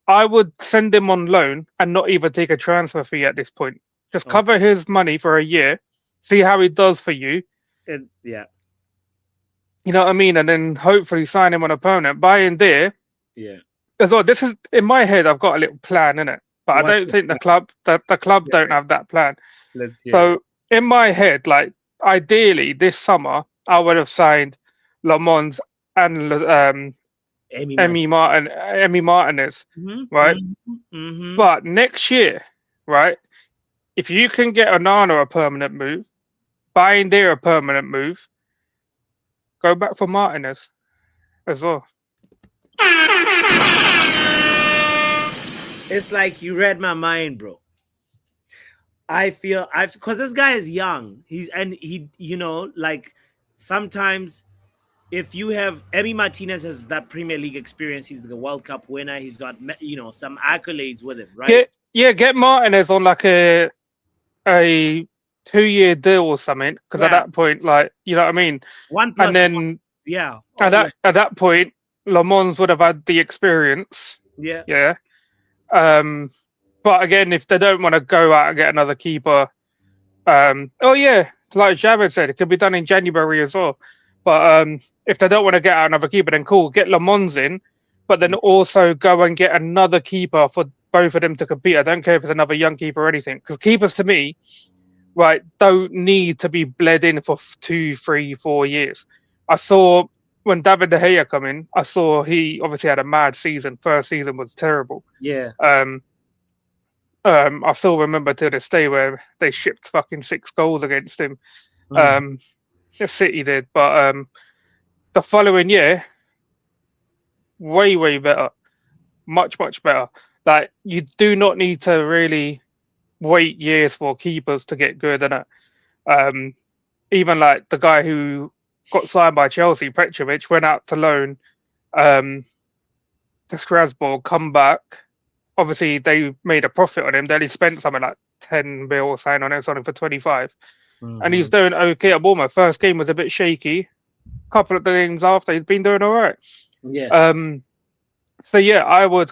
I would send him on loan and not even take a transfer fee at this point. Just cover his money for a year, see how he does for you. Yeah. You know what I mean? And then hopefully sign him on a permanent. Bayern Deer. Yeah. As well, this is in my head. I've got a little plan in it, but I don't think the club don't have that plan. Let's hear So it. in my head, like ideally this summer, I would have signed Lammens and Emmy Martinez, right? Mm-hmm. But next year, right? If you can get Onana a permanent move, Bayern Deer a permanent move, go back for Martinez as well. It's like you read my mind, bro. I feel because this guy is young. He like sometimes if you have Emi Martinez has that Premier League experience, he's the World Cup winner. He's got some accolades with him, right? Get Martinez on like a 2-year deal or something, because at that point, like you know what I mean. 1+1. And then yeah, at that point, Lammens would have had the experience. Yeah. Yeah. But again, if they don't want to go out and get another keeper, like Javid said, it could be done in January as well. But if they don't want to get out another keeper, then cool, get Lammens in, but then also go and get another keeper for both of them to compete. I don't care if it's another young keeper or anything, because keepers to me, right, don't need to be bled in for 2, 3, 4 years. I saw when David De Gea come in, I saw he obviously had a mad season. First season was terrible. Yeah. I still remember to this day where they shipped fucking 6 goals against him. The City did, but the following year, way better, much better. Like you do not need to really wait years for keepers to get good, and even like the guy who got signed by Chelsea, Petrovic, went out to loan to Strasbourg, come back. Obviously, they made a profit on him. They only spent something like 10 mil or something on it, something for 25. And he's doing okay at Bournemouth. First game was a bit shaky. Couple of games after, he's been doing all right. Yeah. So yeah, I would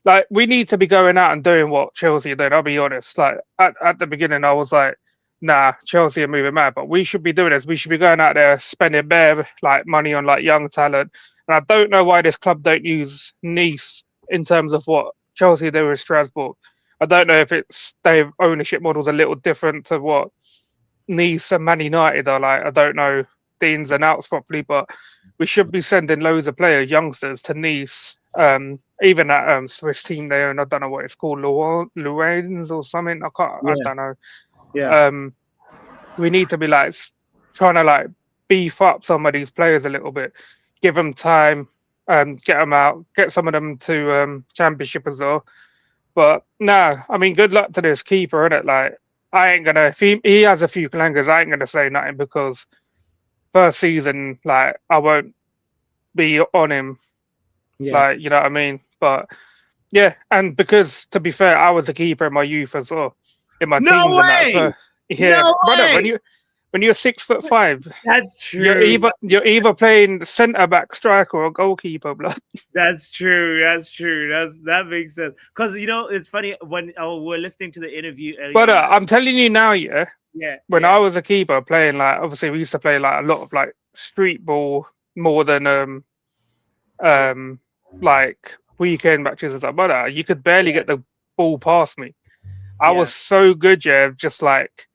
like. We need to be going out and doing what Chelsea are doing. I'll be honest. Like at the beginning, I was like, nah, Chelsea are moving mad. But we should be doing this. We should be going out there spending bare like money on like young talent. And I don't know why this club don't use Nice in terms of what Chelsea do with Strasbourg. I don't know if it's their ownership model's a little different to what Nice and Man United are like. I don't know the ins and outs properly, but we should be sending loads of players, youngsters, to Nice. Even that Swiss team there, and I don't know what it's called, Luens or something. I don't know. Yeah. We need to be like trying to like beef up some of these players a little bit, give them time, get them out, get some of them to Championship as well. But no, I mean, good luck to this keeper, innit? Like, I ain't gonna. If he has a few clangers, I ain't gonna say nothing because first season, like, I won't be on him. Yeah. Like, you know what I mean? But yeah, and because to be fair, I was a keeper in my youth as well, in my No teens and that. So way! yeah, No brother, way! when you're 6'5", That's you're true. either playing centre back, striker, or goalkeeper, blood. That's true. That's true. That makes sense. Because it's funny when we're listening to the interview. But I'm telling you now, yeah, Yeah. when Yeah. I was a keeper playing, like, obviously we used to play like a lot of like street ball more than like weekend matches and stuff. But you could barely get the ball past me. I Yeah. was so good, yeah, just like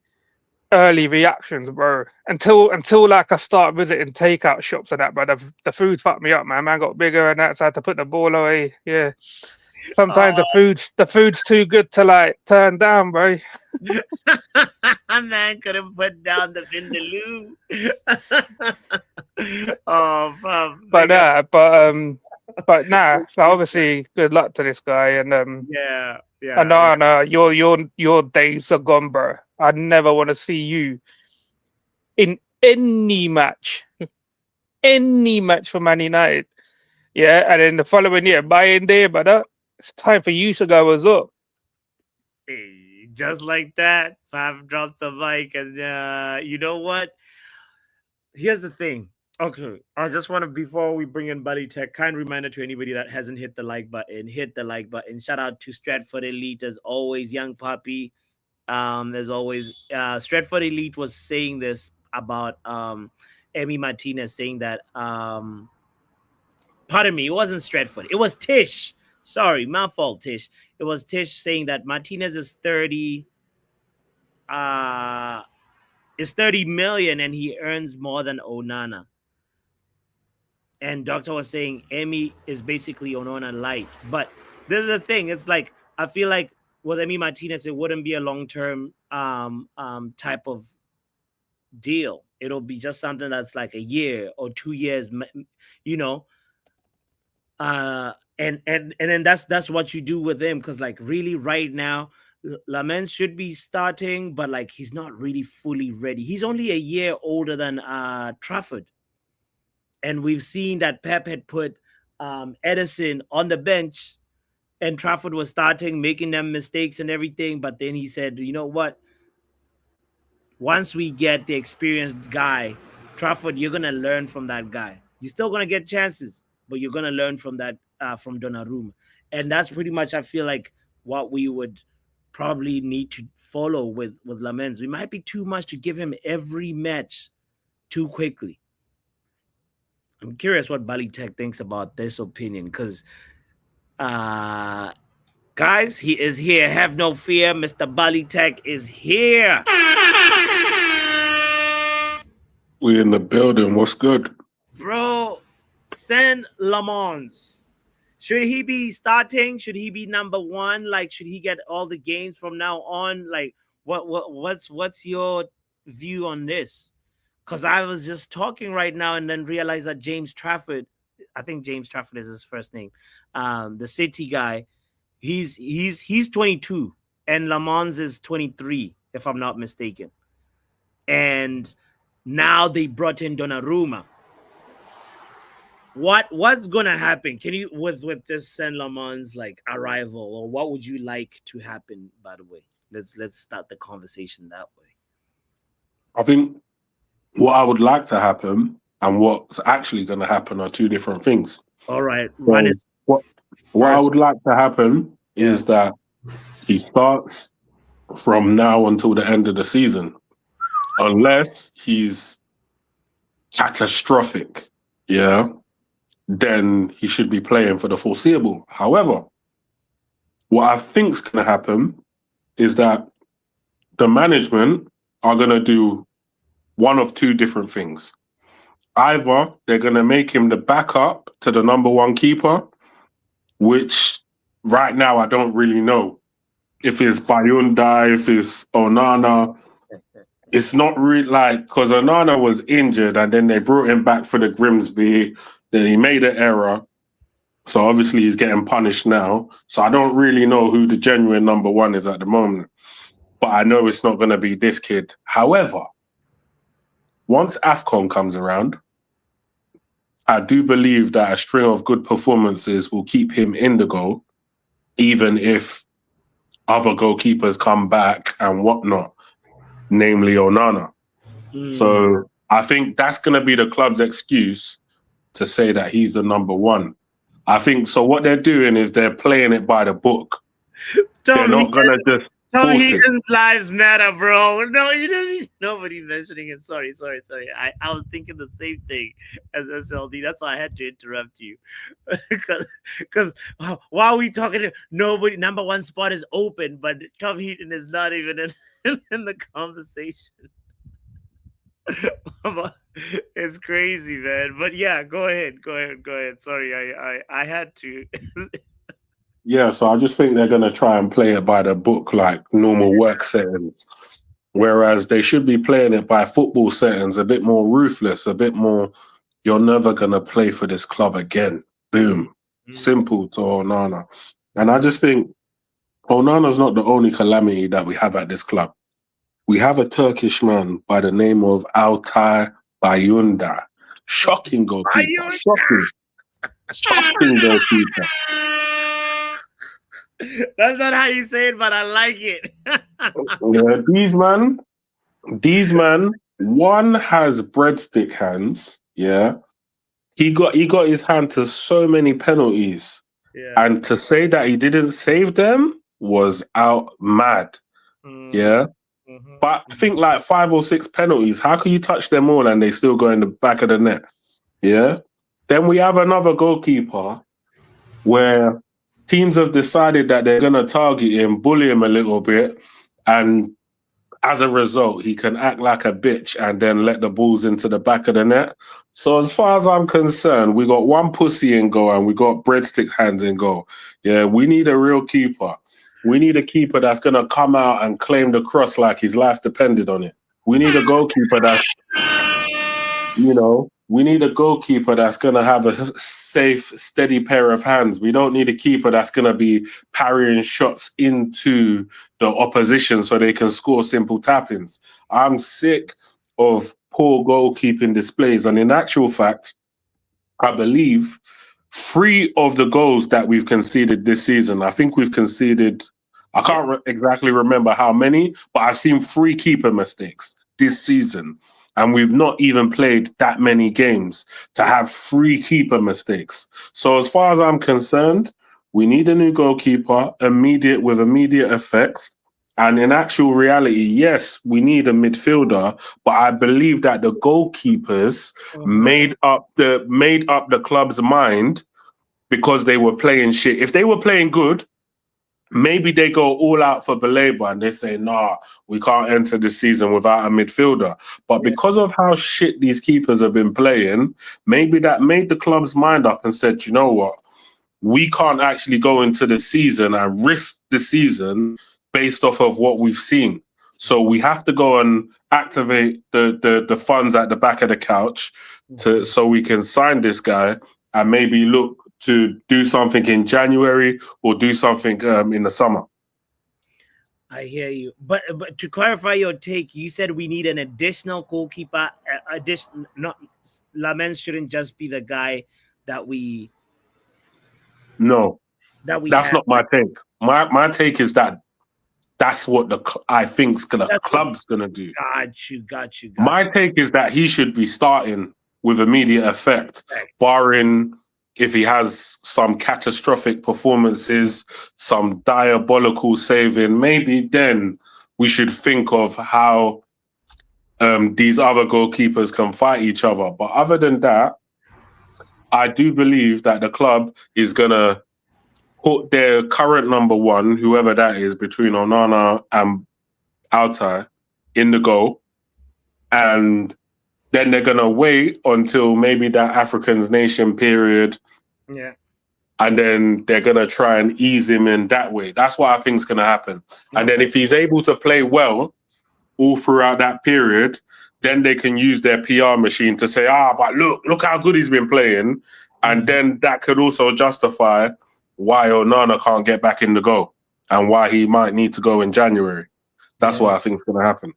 early reactions, bro. Until like I start visiting takeout shops and that, but the food fucked me up, man. Man got bigger and that, so I had to put the ball away. Yeah. Sometimes the food's too good to like turn down, bro. Man couldn't put down the vindaloo. Oh, fam. But nah. So obviously, good luck to this guy, and Yeah. I Yeah. know, your days are gone, bro. I never want to see you in any match for Man United. Yeah, and then the following year, buying there, but it's time for you to go as well. Hey, just like that, Fab drops the mic, and you know what? Here's the thing. Okay, I just want to, before we bring in Buddy Tech, kind reminder to anybody that hasn't hit the like button, hit the like button. Shout out to Stratford Elite as always, young puppy. As always, Stratford Elite was saying this about Emi Martinez, saying that pardon me, it wasn't Stratford, it was Tish. Sorry, my fault, Tish. It was Tish saying that Martinez is 30 million and he earns more than Onana. And Doctor was saying Emi is basically Onana light. But this is the thing, it's like I feel like with Emi Martinez, it wouldn't be a long-term type of deal. It'll be just something that's like a year or 2 years, you know. And then that's what you do with him, because like really right now Lammens should be starting, but like he's not really fully ready. He's only a year older than Trafford, and we've seen that Pep had put Edison on the bench and Trafford was starting, making them mistakes and everything, but then he said, you know what, once we get the experienced guy, Trafford, you're gonna learn from that guy. You're still gonna get chances, but you're gonna learn from that from Donnarumma, and that's pretty much, I feel like, what we would probably need to follow with Lammens. We might be too much to give him every match too quickly. I'm curious what Bali Tech thinks about this opinion, because guys, he is here. Have no fear, Mr. Bali Tech is here. We in the building. What's good? Bro, Senne Lammens. Should he be starting? Should he be number one? Like, should he get all the games from now on? Like, what's your view on this? Because I was just talking right now and then realized that James Trafford, I think James Trafford is his first name, the City guy, he's 22 and Lammens is 23, if I'm not mistaken. And now they brought in Donnarumma. What's gonna happen? Can you with this Senne Lammens like arrival, or what would you like to happen? By the way, let's start the conversation that way. I think what I would like to happen and what's actually going to happen are two different things. All right, so what I would like to happen is that he starts from now until the end of the season, unless he's catastrophic. Yeah. Then he should be playing for the foreseeable. However, what I think is going to happen is that the management are going to do one of two different things. Either they're going to make him the backup to the number one keeper, which right now I don't really know. If it's Bayunda, if it's Onana, it's not really like, because Onana was injured and then they brought him back for the Grimsby. Then he made an error. So obviously he's getting punished now. So I don't really know who the genuine number one is at the moment. But I know it's not going to be this kid. However, once AFCON comes around I do believe that a string of good performances will keep him in the goal, even if other goalkeepers come back and whatnot, namely Onana. So I think that's going to be the club's excuse to say that he's the number one. I think so. What they're doing is they're playing it by the book. They're not going to just force it. Heaton's lives matter, bro. No, you don't need nobody mentioning him. Sorry. I was thinking the same thing as SLD. That's why I had to interrupt you. Because while we talking, nobody number one spot is open, but Tom Heaton is not even in the conversation. It's crazy, man. But yeah, go ahead. Sorry, I had to. Yeah, so I just think they're going to try and play it by the book, like normal work settings. Whereas they should be playing it by football settings, a bit more ruthless, a bit more, you're never going to play for this club again. Boom. Simple to Onana. And I just think Onana's not the only calamity that we have at this club. We have a Turkish man by the name of Altay Bayunda. Shocking goalkeeper. Shocking goalkeeper. That's not how you say it, but I like it. Yeah, these man, one has breadstick hands. Yeah, he got his hand to so many penalties, and to say that he didn't save them was out mad. Yeah, but I think like 5 or 6 penalties. How can you touch them all and they still go in the back of the net? Yeah. Then we have another goalkeeper where teams have decided that they're going to target him, bully him a little bit, and as a result, he can act like a bitch and then let the balls into the back of the net. So as far as I'm concerned, we got one pussy in goal and we got breadstick hands in goal. Yeah, we need a real keeper. We need a keeper that's going to come out and claim the cross like his life depended on it. We need a goalkeeper that's, we need a goalkeeper that's going to have a safe, steady pair of hands. We don't need a keeper that's going to be parrying shots into the opposition so they can score simple tap-ins. I'm sick of poor goalkeeping displays. And in actual fact, I believe 3 of the goals that we've conceded this season, I think we've conceded, I can't exactly remember how many, but I've seen 3 keeper mistakes this season. And we've not even played that many games to have 3 keeper mistakes. So as far as I'm concerned, we need a new goalkeeper, with immediate effect. And in actual reality, yes, we need a midfielder, but I believe that the goalkeepers made up the club's mind because they were playing shit. If they were playing good, maybe they go all out for Baleba and they say, nah, we can't enter the season without a midfielder. But because of how shit these keepers have been playing, maybe that made the club's mind up and said, you know what? We can't actually go into the season and risk the season based off of what we've seen. So we have to go and activate the funds at the back of the couch so we can sign this guy and maybe look to do something in January or do something in the summer. I hear you. But to clarify your take, you said we need an additional goalkeeper. Lammens shouldn't just be the guy that we... No, that's not my take. My take is that that's what I think the club's going to do. Got you. My take is that he should be starting with immediate effect, barring if he has some catastrophic performances, some diabolical saving. Maybe then we should think of how these other goalkeepers can fight each other. But other than that, I do believe that the club is going to put their current number one, whoever that is, between Onana and Altay, in the goal. And then they're going to wait until maybe that African Nation period. Yeah. And then they're going to try and ease him in that way. That's what I think is going to happen. And then if he's able to play well all throughout that period, then they can use their PR machine to say, but look how good he's been playing. And then that could also justify why Onana can't get back in the goal and why he might need to go in January. That's what I think is going to happen.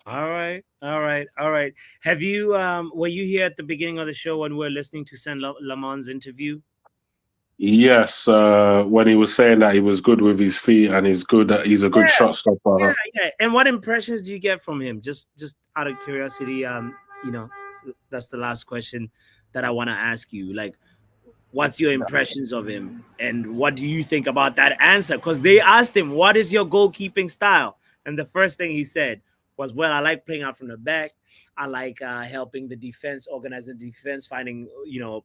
All right, all right, all right. Have you were you here at the beginning of the show when we were listening to Lammens' interview? Yes, when he was saying that he was good with his feet and he's a good Yeah, shot stopper. yeah. And what impressions do you get from him? Just out of curiosity, you know, that's the last question that I want to ask you. Like, what's your impressions of him, and what do you think about that answer? Because they asked him, "What is your goalkeeping style?" And the first thing he said was, "Well, I like playing out from the back. I like helping the defense, organizing the defense, finding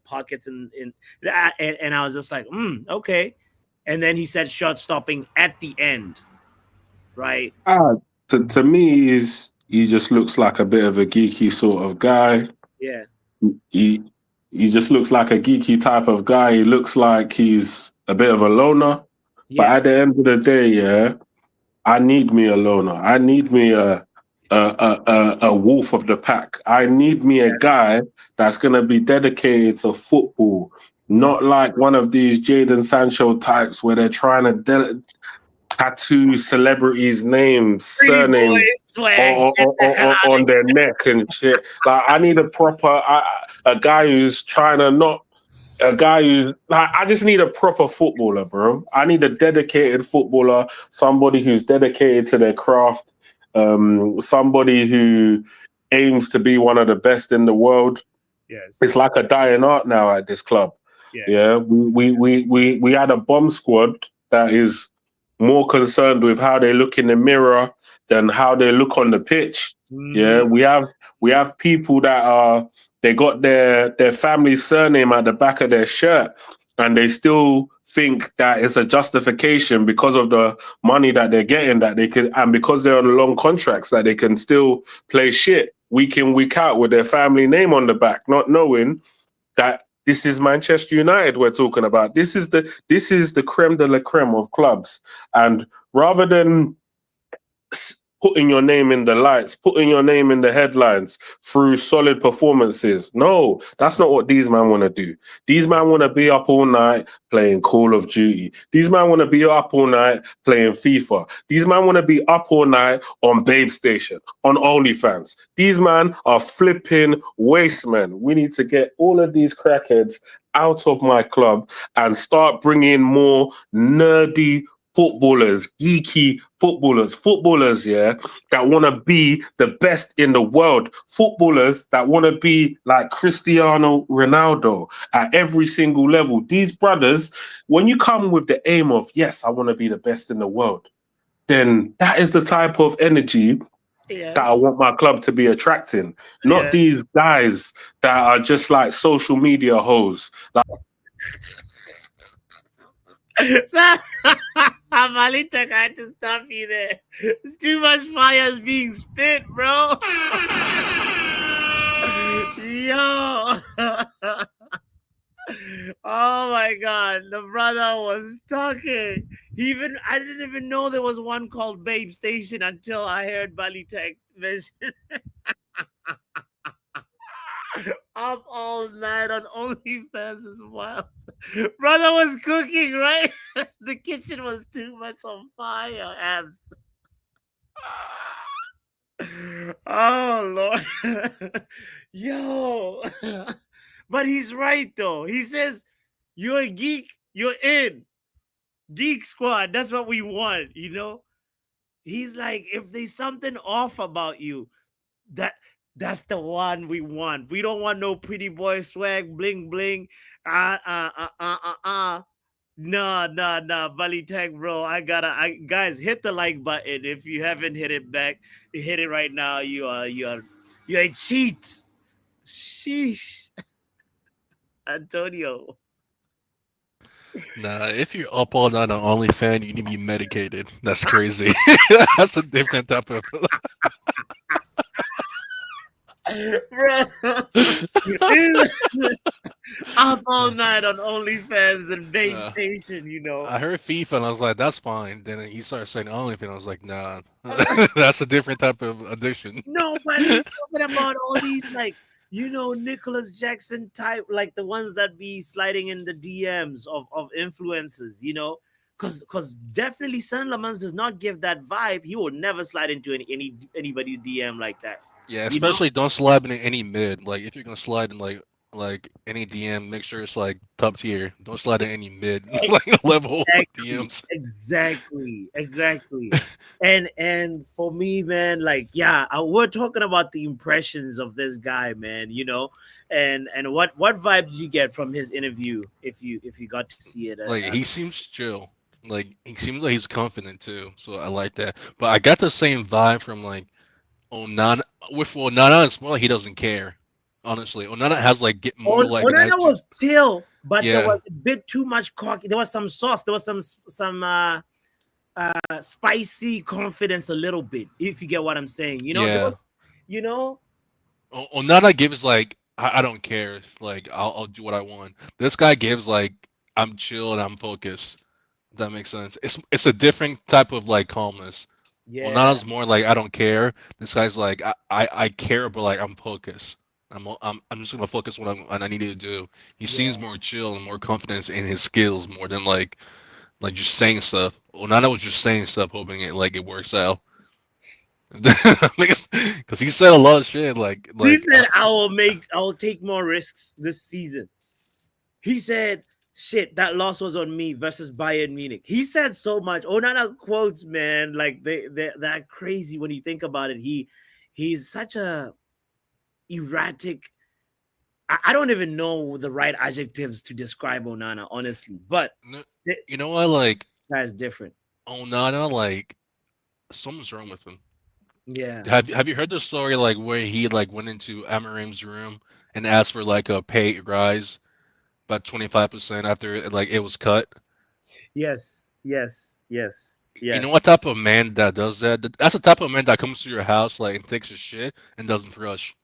pockets in that." And I was just like, okay. And then he said, "Shot stopping at the end." Right. To me, he just looks like a bit of a geeky sort of guy. Yeah. He he just looks like a geeky type of guy. He looks like he's a bit of a loner. But Yeah. at the end of the day, yeah, I need me a loner. I need me a wolf of the pack. I need me a guy that's gonna be dedicated to football, not like one of these Jadon Sancho types where they're trying to tattoo celebrities' names, Pretty boy surname swag. on their neck and shit. Like I need a proper a guy who's trying to not a guy who like I just need a proper footballer, bro. I need a dedicated footballer, somebody who's dedicated to their craft, somebody who aims to be one of the best in the world. Yes. It's like a dying art now at this club. Yeah, we had a bomb squad that is more concerned with how they look in the mirror than how they look on the pitch. Yeah, we have people that they got their family's surname at the back of their shirt, and they still think that it's a justification because of the money that they're getting that they can, and because they're on long contracts that they can still play shit week in week out with their family name on the back, not knowing that this is Manchester United we're talking about. This is the creme de la creme of clubs. And rather than putting your name in the lights, putting your name in the headlines through solid performances, no, that's not what these men want to do. These men want to be up all night playing Call of Duty. These men want to be up all night playing FIFA. These men want to be up all night on Babe Station, on OnlyFans. These men are flipping waste men. We need to get all of these crackheads out of my club and start bringing more nerdy footballers, geeky footballers, yeah, that want to be the best in the world, footballers that want to be like Cristiano Ronaldo at every single level. These brothers, when you come with the aim of, yes, I want to be the best in the world, then that is the type of energy that I want my club to be attracting, not these guys that are just like social media hoes. Like, Malitek, I had to stop you there. It's too much fire is being spit, bro. Yo. Oh my god, the brother was talking. I didn't even know there was one called Babe Station until I heard Balitek mention. Up all night on OnlyFans as well. Brother was cooking, right? The kitchen was too much on fire, abs. Oh Lord. Yo. But he's right though. He says, you're a geek, you're in. Geek squad. That's what we want, you know? He's like, if there's something off about you, that's the one we want. We don't want no pretty boy swag, bling bling. No, Bali Tech, bro. Guys, hit the like button if you haven't hit it back. Hit it right now. You're a cheat. Sheesh. Antonio. Nah, if you're up all night on OnlyFans, you need to be medicated. That's crazy. That's a different type of. Bro. Up all night on OnlyFans and Babe Station, you know. I heard FIFA and I was like, that's fine. Then he started saying OnlyFans. I was like, nah, that's a different type of addiction. No, but he's talking about all these like, Nicholas Jackson type, like the ones that be sliding in the DMs of influencers, because definitely San Lamans does not give that vibe. He will never slide into anybody's DM like that. Yeah, You know? especially don't slide in any mid. Like if you're gonna slide in like any DM, make sure it's like top tier. Don't slide in any mid like level DMs. Exactly. And for me, man, like yeah, we're talking about the impressions of this guy, man. And what vibe did you get from his interview if you got to see it? Like he seems chill. Like he seems like he's confident too. So I like that. But I got the same vibe from like Onana. With Onana, it's more like he doesn't care. Honestly, Onana has like get more like an Onana attitude. was chill, but there Yeah. was a bit too much cocky. There was some sauce. There was some spicy confidence a little bit, if you get what I'm saying. There Yeah. was, you know, Onana gives like I don't care. Like I'll do what I want. This guy gives like I'm chill and I'm focused. If that makes sense. It's a different type of like calmness. yeah, Onana's more like I don't care. This guy's like I care, but like I'm focused. I'm just gonna focus what I need to do. He seems more chill and more confident in his skills more than like just saying stuff. Onana was just saying stuff, hoping it works out. Because he said a lot of shit. He said I'll take more risks this season. He said, "Shit, that loss was on me versus Bayern Munich." He said so much. Onana quotes, man, like they're crazy when you think about it. He's such a erratic. I don't even know the right adjectives to describe Onana, honestly. But you know what? Like that's different. Onana, like something's wrong with him. Yeah. Have you heard the story like where he like went into Amarim's room and asked for like a pay rise about 25% after like it was cut? Yes. You know what type of man that does that? That's the type of man that comes to your house like and takes a shit and doesn't flush.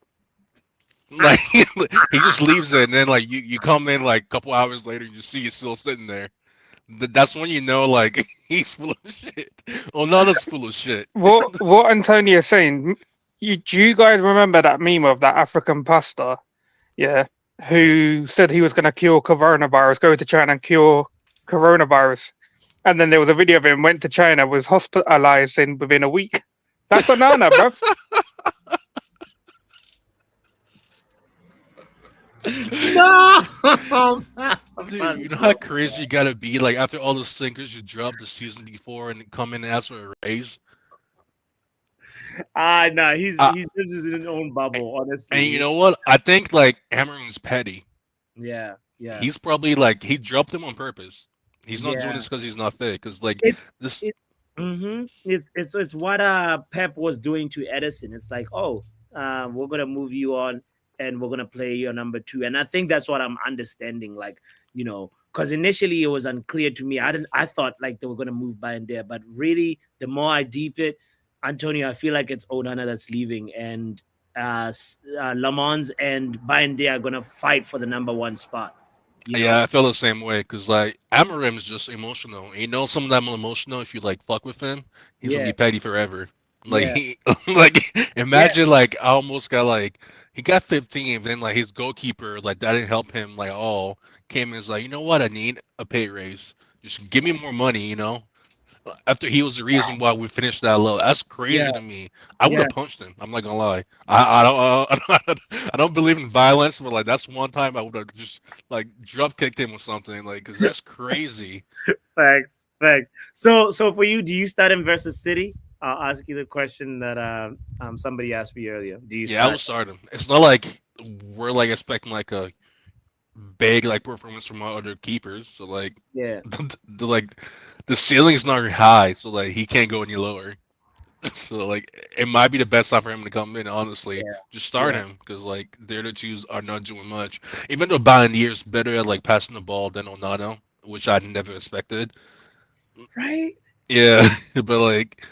Like he just leaves it and then like you come in like a couple hours later and you see he's still sitting there. That's when you know like he's full of shit. Onana's full of shit. What Antonio's saying? Do you guys remember that meme of that African pastor? Yeah, who said he was going to cure coronavirus, go to China and cure coronavirus, and then there was a video of him went to China, was hospitalized within a week. That's Onana, bruv. No, dude, you know how crazy you gotta be like after all the sinkers you dropped the season before and come in and ask for a raise. Nah, he lives in his own bubble, honestly. And you know what? I think like Amarin's petty. Yeah. He's probably like he dropped him on purpose. He's not doing this because he's not fit. Because like this. It's what Pep was doing to Edison. It's like, we're gonna move you on and we're gonna play your number 2. And I think that's what I'm understanding. Like, because initially it was unclear to me. I thought like they were gonna move by and there, but really the more I deep it, Antonio, I feel like it's Onana that's leaving, and Lammens and Bayern are gonna fight for the number 1 spot. Yeah, I feel the same way because like Amarim is just emotional. You know, some of them are emotional. If you like fuck with him, he's gonna be petty forever. Like imagine like I almost got like he got 15, then like his goalkeeper like that didn't help him like all came and was like, you know what, I need a pay raise. Just give me more money, After he was the reason why we finished that low. That's crazy to me. I would have punched him. I'm not gonna lie. I don't believe in violence, but like that's one time I would have just like drop kicked him or something, like because that's crazy. Facts. So for you, do you start him versus City? I'll ask you the question that somebody asked me earlier. Do you? I will start him. It's not like we're like expecting like a big like performance from our other keepers. So like the ceiling's not high, so like he can't go any lower. So like it might be the best time for him to come in. Honestly, just start him because like the other twos are not doing much. Even though Bayern is better at like passing the ball than Onana, which I never expected. Right? Yeah, but like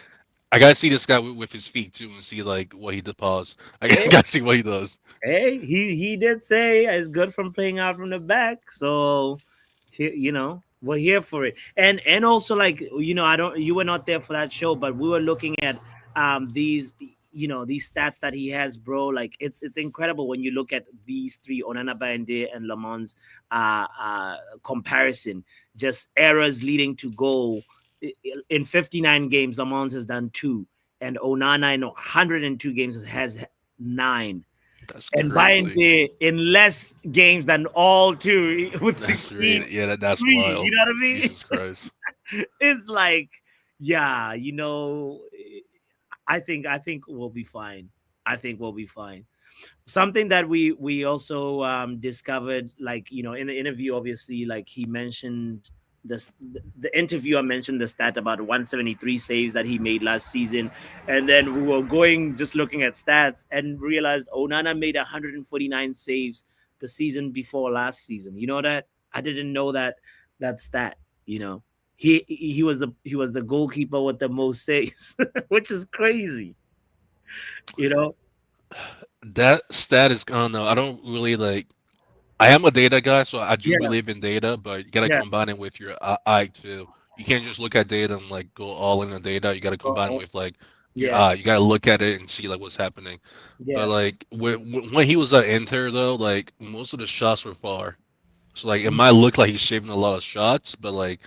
I gotta see this guy with his feet too and see like what he does. Pause. I gotta see what he does. Hey, he did say it's good from playing out from the back, so we're here for it. And also like you were not there for that show, but we were looking at these these stats that he has, bro. Like it's incredible when you look at these three, Onana, Bayende, and Lamons comparison. Just errors leading to goal. In 59 games, Lamons has done 2, and Onana in 102 games has 9. That's And crazy. Bayende in less games than all two with That's 16 really, yeah, that's 3. You wild. know what I mean? Jesus Christ. It's like, yeah, I think we'll be fine. I think we'll be fine. Something that we also discovered, like, in the interview, obviously, like he mentioned this, the interviewer mentioned the stat about 173 saves that he made last season, and then we were going just looking at stats and realized Onana made 149 saves the season before last season. You know that? I didn't know that stat. You know, he was the goalkeeper with the most saves, which is crazy. You know? That stat is, I don't know. I don't really like. I am a data guy, so I do Yeah, believe in data, but you gotta yeah. combine it with your eye too. You can't just look at data and like go all in on data. You gotta combine Uh-huh. with like your Yeah, eye. You gotta look at it and see like what's happening. But yeah. like when he was at Inter though, like most of the shots were far. So like it Mm. might look like he's shaving a lot of shots, but like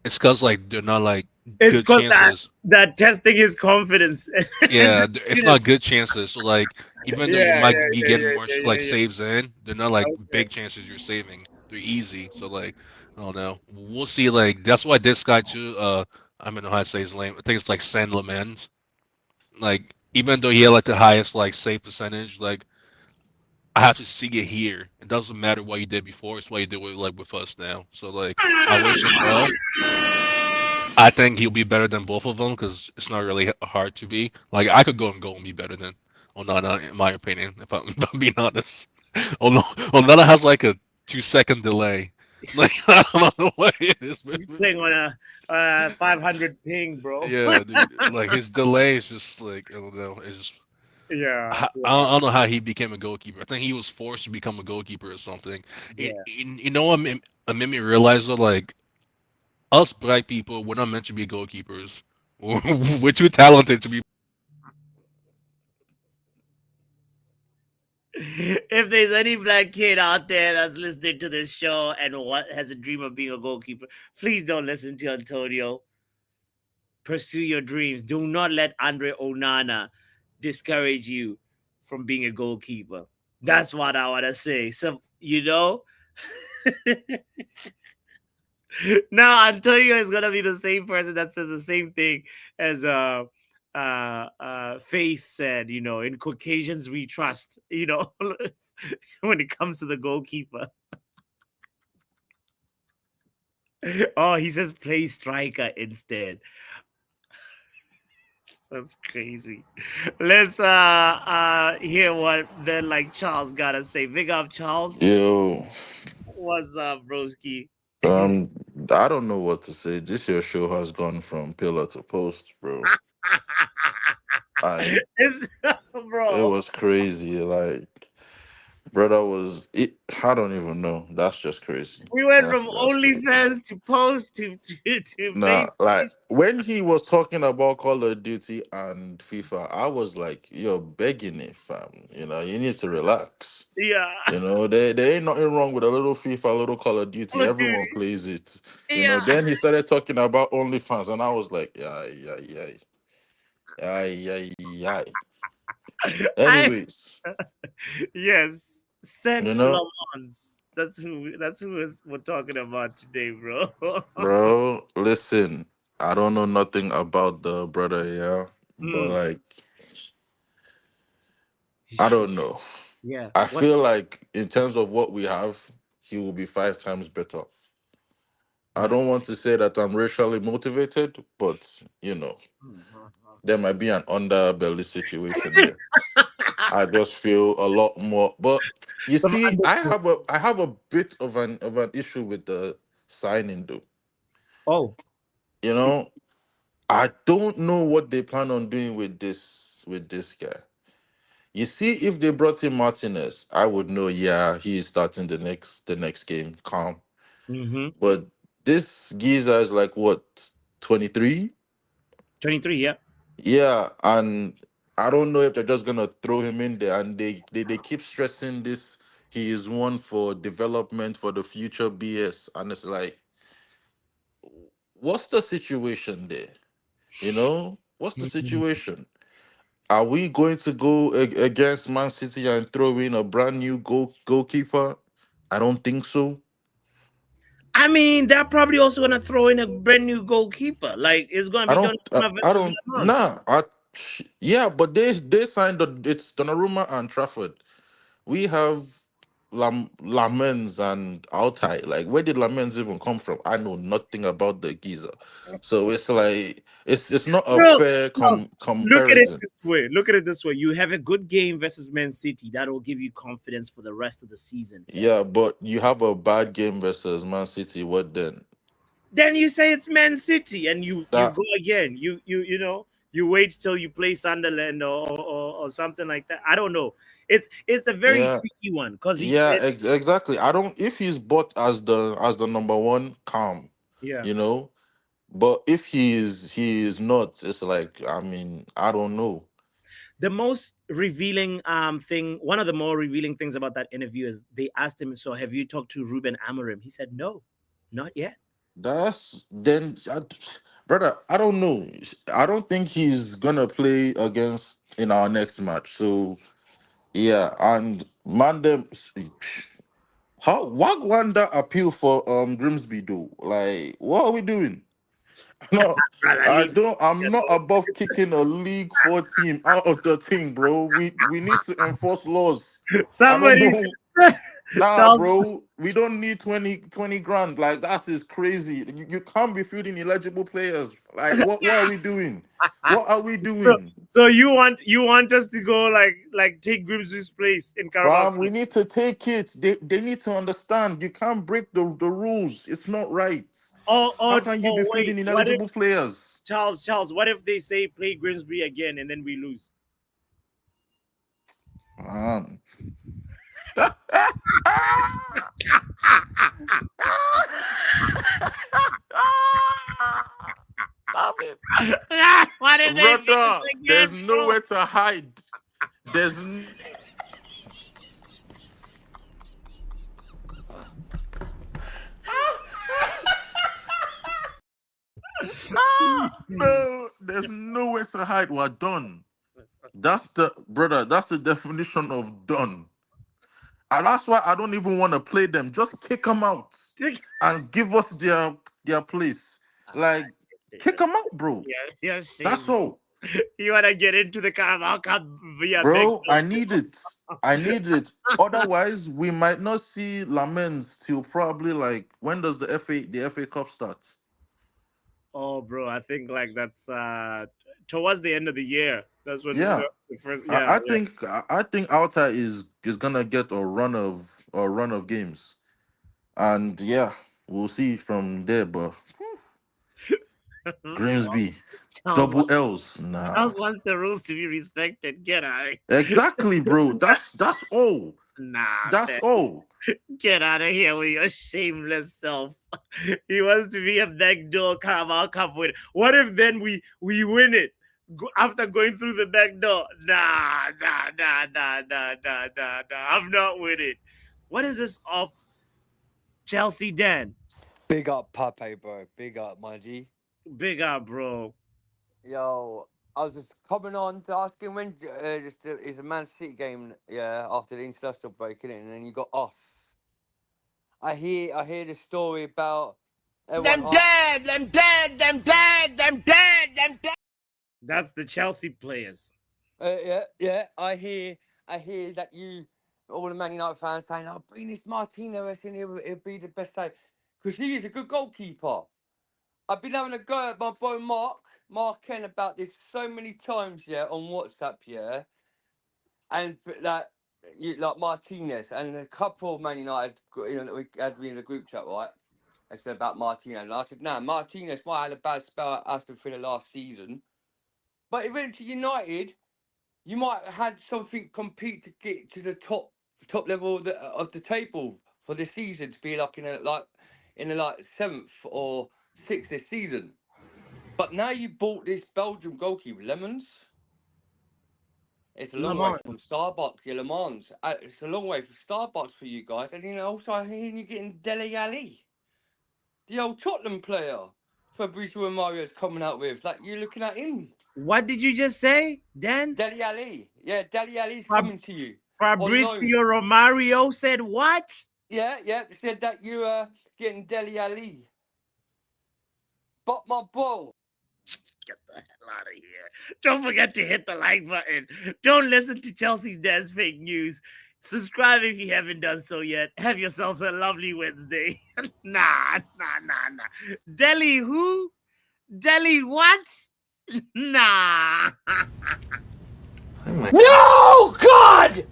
it's cause like they're not like It's good because that chances. that testing his confidence and Yeah, just it's not good chances. So like, even though you yeah, might yeah, be yeah, getting yeah, more yeah, like yeah, yeah. saves in, they're not like Okay. big chances you're saving. They're easy. So like, I don't know. We'll see. Like that's why this guy too. I don't know how to say his name. I think it's like San Lammens. Like even though he had like the highest like save percentage, like I have to see it here. It doesn't matter what you did before. It's what you did with like with us now. So like, I wish him well. I think he'll be better than both of them because it's not really hard to be. Like I could go and go and be better than Onana, in my opinion. If I'm, if I'm being honest, Onana has like a 2 second delay. Like I don't know what it is, but He's playing on a 500 ping, bro. yeah, dude. Like his delay is just like I don't know. It's just Yeah, I yeah, don't know how he became a goalkeeper. I think he was forced to become a goalkeeper or something. yeah. You know what made me realize though, like us black people, we're not meant to be goalkeepers. We're too talented to be. If there's any black kid out there that's listening to this show and what has a dream of being a goalkeeper, please don't listen to Antonio. Pursue your dreams. Do not let Andre Onana discourage you from being a goalkeeper. That's what I want to say. So, now Antonio is gonna be the same person that says the same thing as Faith said. In Caucasians we trust. When it comes to the goalkeeper. Oh, he says play striker instead. That's crazy. Let's hear what then like Charles gotta say. Big up, Charles. Yo, What's up, broski? um, I don't know what to say. This your show has gone from pillar to post, bro. I It's It bro. was crazy. Like, brother was it. I don't even know. That's just crazy. We went from That's crazy. OnlyFans to post to Nah, like PlayStation. when he was talking about Call of Duty and FIFA, I was like, "You're begging it, fam. You need to relax. Yeah. There ain't nothing wrong with a little FIFA, a little Call of Duty. Call of Everyone Duty. plays it. Yeah. Then he started talking about OnlyFans, and I was like, yeah, yeah, yeah, yeah, yeah, yeah. I Anyways, yes. you Send know, Lamons. That's who we're talking about today, bro. bro, listen, I don't know nothing about the brother, yeah, but Mm. like, I don't know. Yeah. I What? feel like in terms of what we have, he will be 5 times better. I Right. don't want to say that I'm racially motivated, but there might be an underbelly situation there. I just feel a lot more. But you Some see, I understood. have a bit of an issue with the signing though. Oh, You speak. know, I don't know what they plan on doing with this guy. You see, if they brought in Martinez, I would know, yeah, he is starting the next game, calm. Mm-hmm. But this geezer is like what, 23? 23, yeah. Yeah, and I don't know if they're just gonna throw him in there, and they keep stressing this. He is one for development for the future BS, and it's like, what's the situation there? What's the situation? Are we going to go against Man City and throw in a brand new goalkeeper? I don't think so. I mean, they're probably also gonna throw in a brand new goalkeeper. Like it's gonna I be don't. Donnarumma I versus don't. Lammens. Nah. Yeah, but they signed it's Donnarumma and Trafford. We have Lammens and Altai. Like, where did Lammens even come from? I know nothing about the geezer. So it's like it's not a Bro, fair no, look at it comparison. this way. Look at it this way. You have a good game versus Man City. That will give you confidence for the rest of the season, fam. Yeah, but you have a bad game versus Man City. What then? Then you say it's Man City, and you That go again. You wait till you play Sunderland or something like that. I don't know. It's a very yeah. tricky one because Yeah, exactly. I don't if he's bought as the number one, calm, yeah. you know. But if he is not, it's like, I mean, I don't know. The most revealing thing, one of the more revealing things about that interview is they asked him, "So have you talked to Ruben Amorim?" He said, "No, not yet." That's then, brother. I don't know. I don't think he's gonna play against in our next match. So yeah, and man, them how Wagwanda appeal for Grimsby do? Like, what are we doing? No, Brother, I leave. don't. I'm not above kicking a League Four team out of the thing, bro. We need to enforce laws. I don't Somebody, know. Nah, Charles, bro. We don't need 20 grand. Like, that is crazy. You can't be fielding illegible players. Like, what are we doing? What are we so, doing? so you want us to go like take Grimsby's place in Carabao Fam, we Cup? need to take it. They need to understand. You can't break the rules. It's not right. Or How or can you be or wait, fielding what if ineligible players? Charles? What if they say play Grimsby again and then we lose? Man. Stop it. What if they beat us Brother, there's again, bro? nowhere to hide. There's no, there's nowhere to hide. We're done. That's the definition of done. And that's why I don't even want to play them. Just kick them out and give us their place. Like, kick them out, bro. Yeah, you're That's shameless. all. You want to get into the Carabao Cup via big Bro, I need it. I need it. Otherwise, we might not see Lammens till probably, like, when does the FA Cup start? Oh, bro, I think like that's towards the end of the year. That's when Yeah. the first. I, Yeah, I yeah. think I think Alta is gonna get a run of games. And yeah, we'll see from there. But Grimsby, Charles, double L's. Nah. Charles wants the rules to be respected. Get out of here. Exactly, bro. That's all. Nah, That's man. all. Get out of here with your shameless self. He wants to be a backdoor Carabao Cup winner. What if then we win it after going through the back door? Nah. I'm not with it. What is this of Chelsea Dan? Big up, Pape, bro. Big up, my G. Big up, bro. Yo, I was just coming on to ask him when it's a Man City game, yeah, after the international break, innit? And then you got us. I hear the story about everyone. Them dead, them dead, them dead, them dead, them dead. That's the Chelsea players. Yeah. I hear that all the Man United fans saying, "Oh, bring this Martinez in, he'll be the best save," because he is a good goalkeeper. I've been having a go at my boy Mark Ken about this so many times, yeah, on WhatsApp, yeah, and like Martinez and a couple of Man United, that we had me in the group chat, right? I said about Martinez, and I said, "No, Martinez might have had a bad spell at Aston Villa last season, but he went to United. You might have had something compete to get to the top level of the table for this season to be like in a like seventh or sixth this season. But now you bought this Belgian goalkeeper, Lammens. It's a long way from Starbucks, yeah, Le Mans. It's a long way from Starbucks for you guys. And, you know, also I hear you're getting Dele Alli, the old Tottenham player Fabrizio and Mario's coming out with. Like, you're looking at him. What did you just say, Dan? Dele Alli. Yeah, Dele Alli's coming to you. Fabrizio Romario said what? Yeah, said that you're getting Dele Alli. But my bro. Get the hell out of here. Don't forget to hit the like button. Don't listen to Chelsea's Dan's fake news. Subscribe if you haven't done so yet. Have yourselves a lovely Wednesday. Nah. Delhi who? Delhi what? Nah. No, God!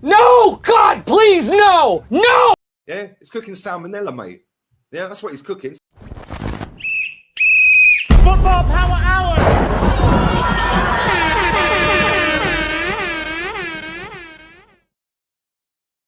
No, God, please, no! No! Yeah, it's cooking salmonella, mate. Yeah, that's what he's cooking. Football Power Hour!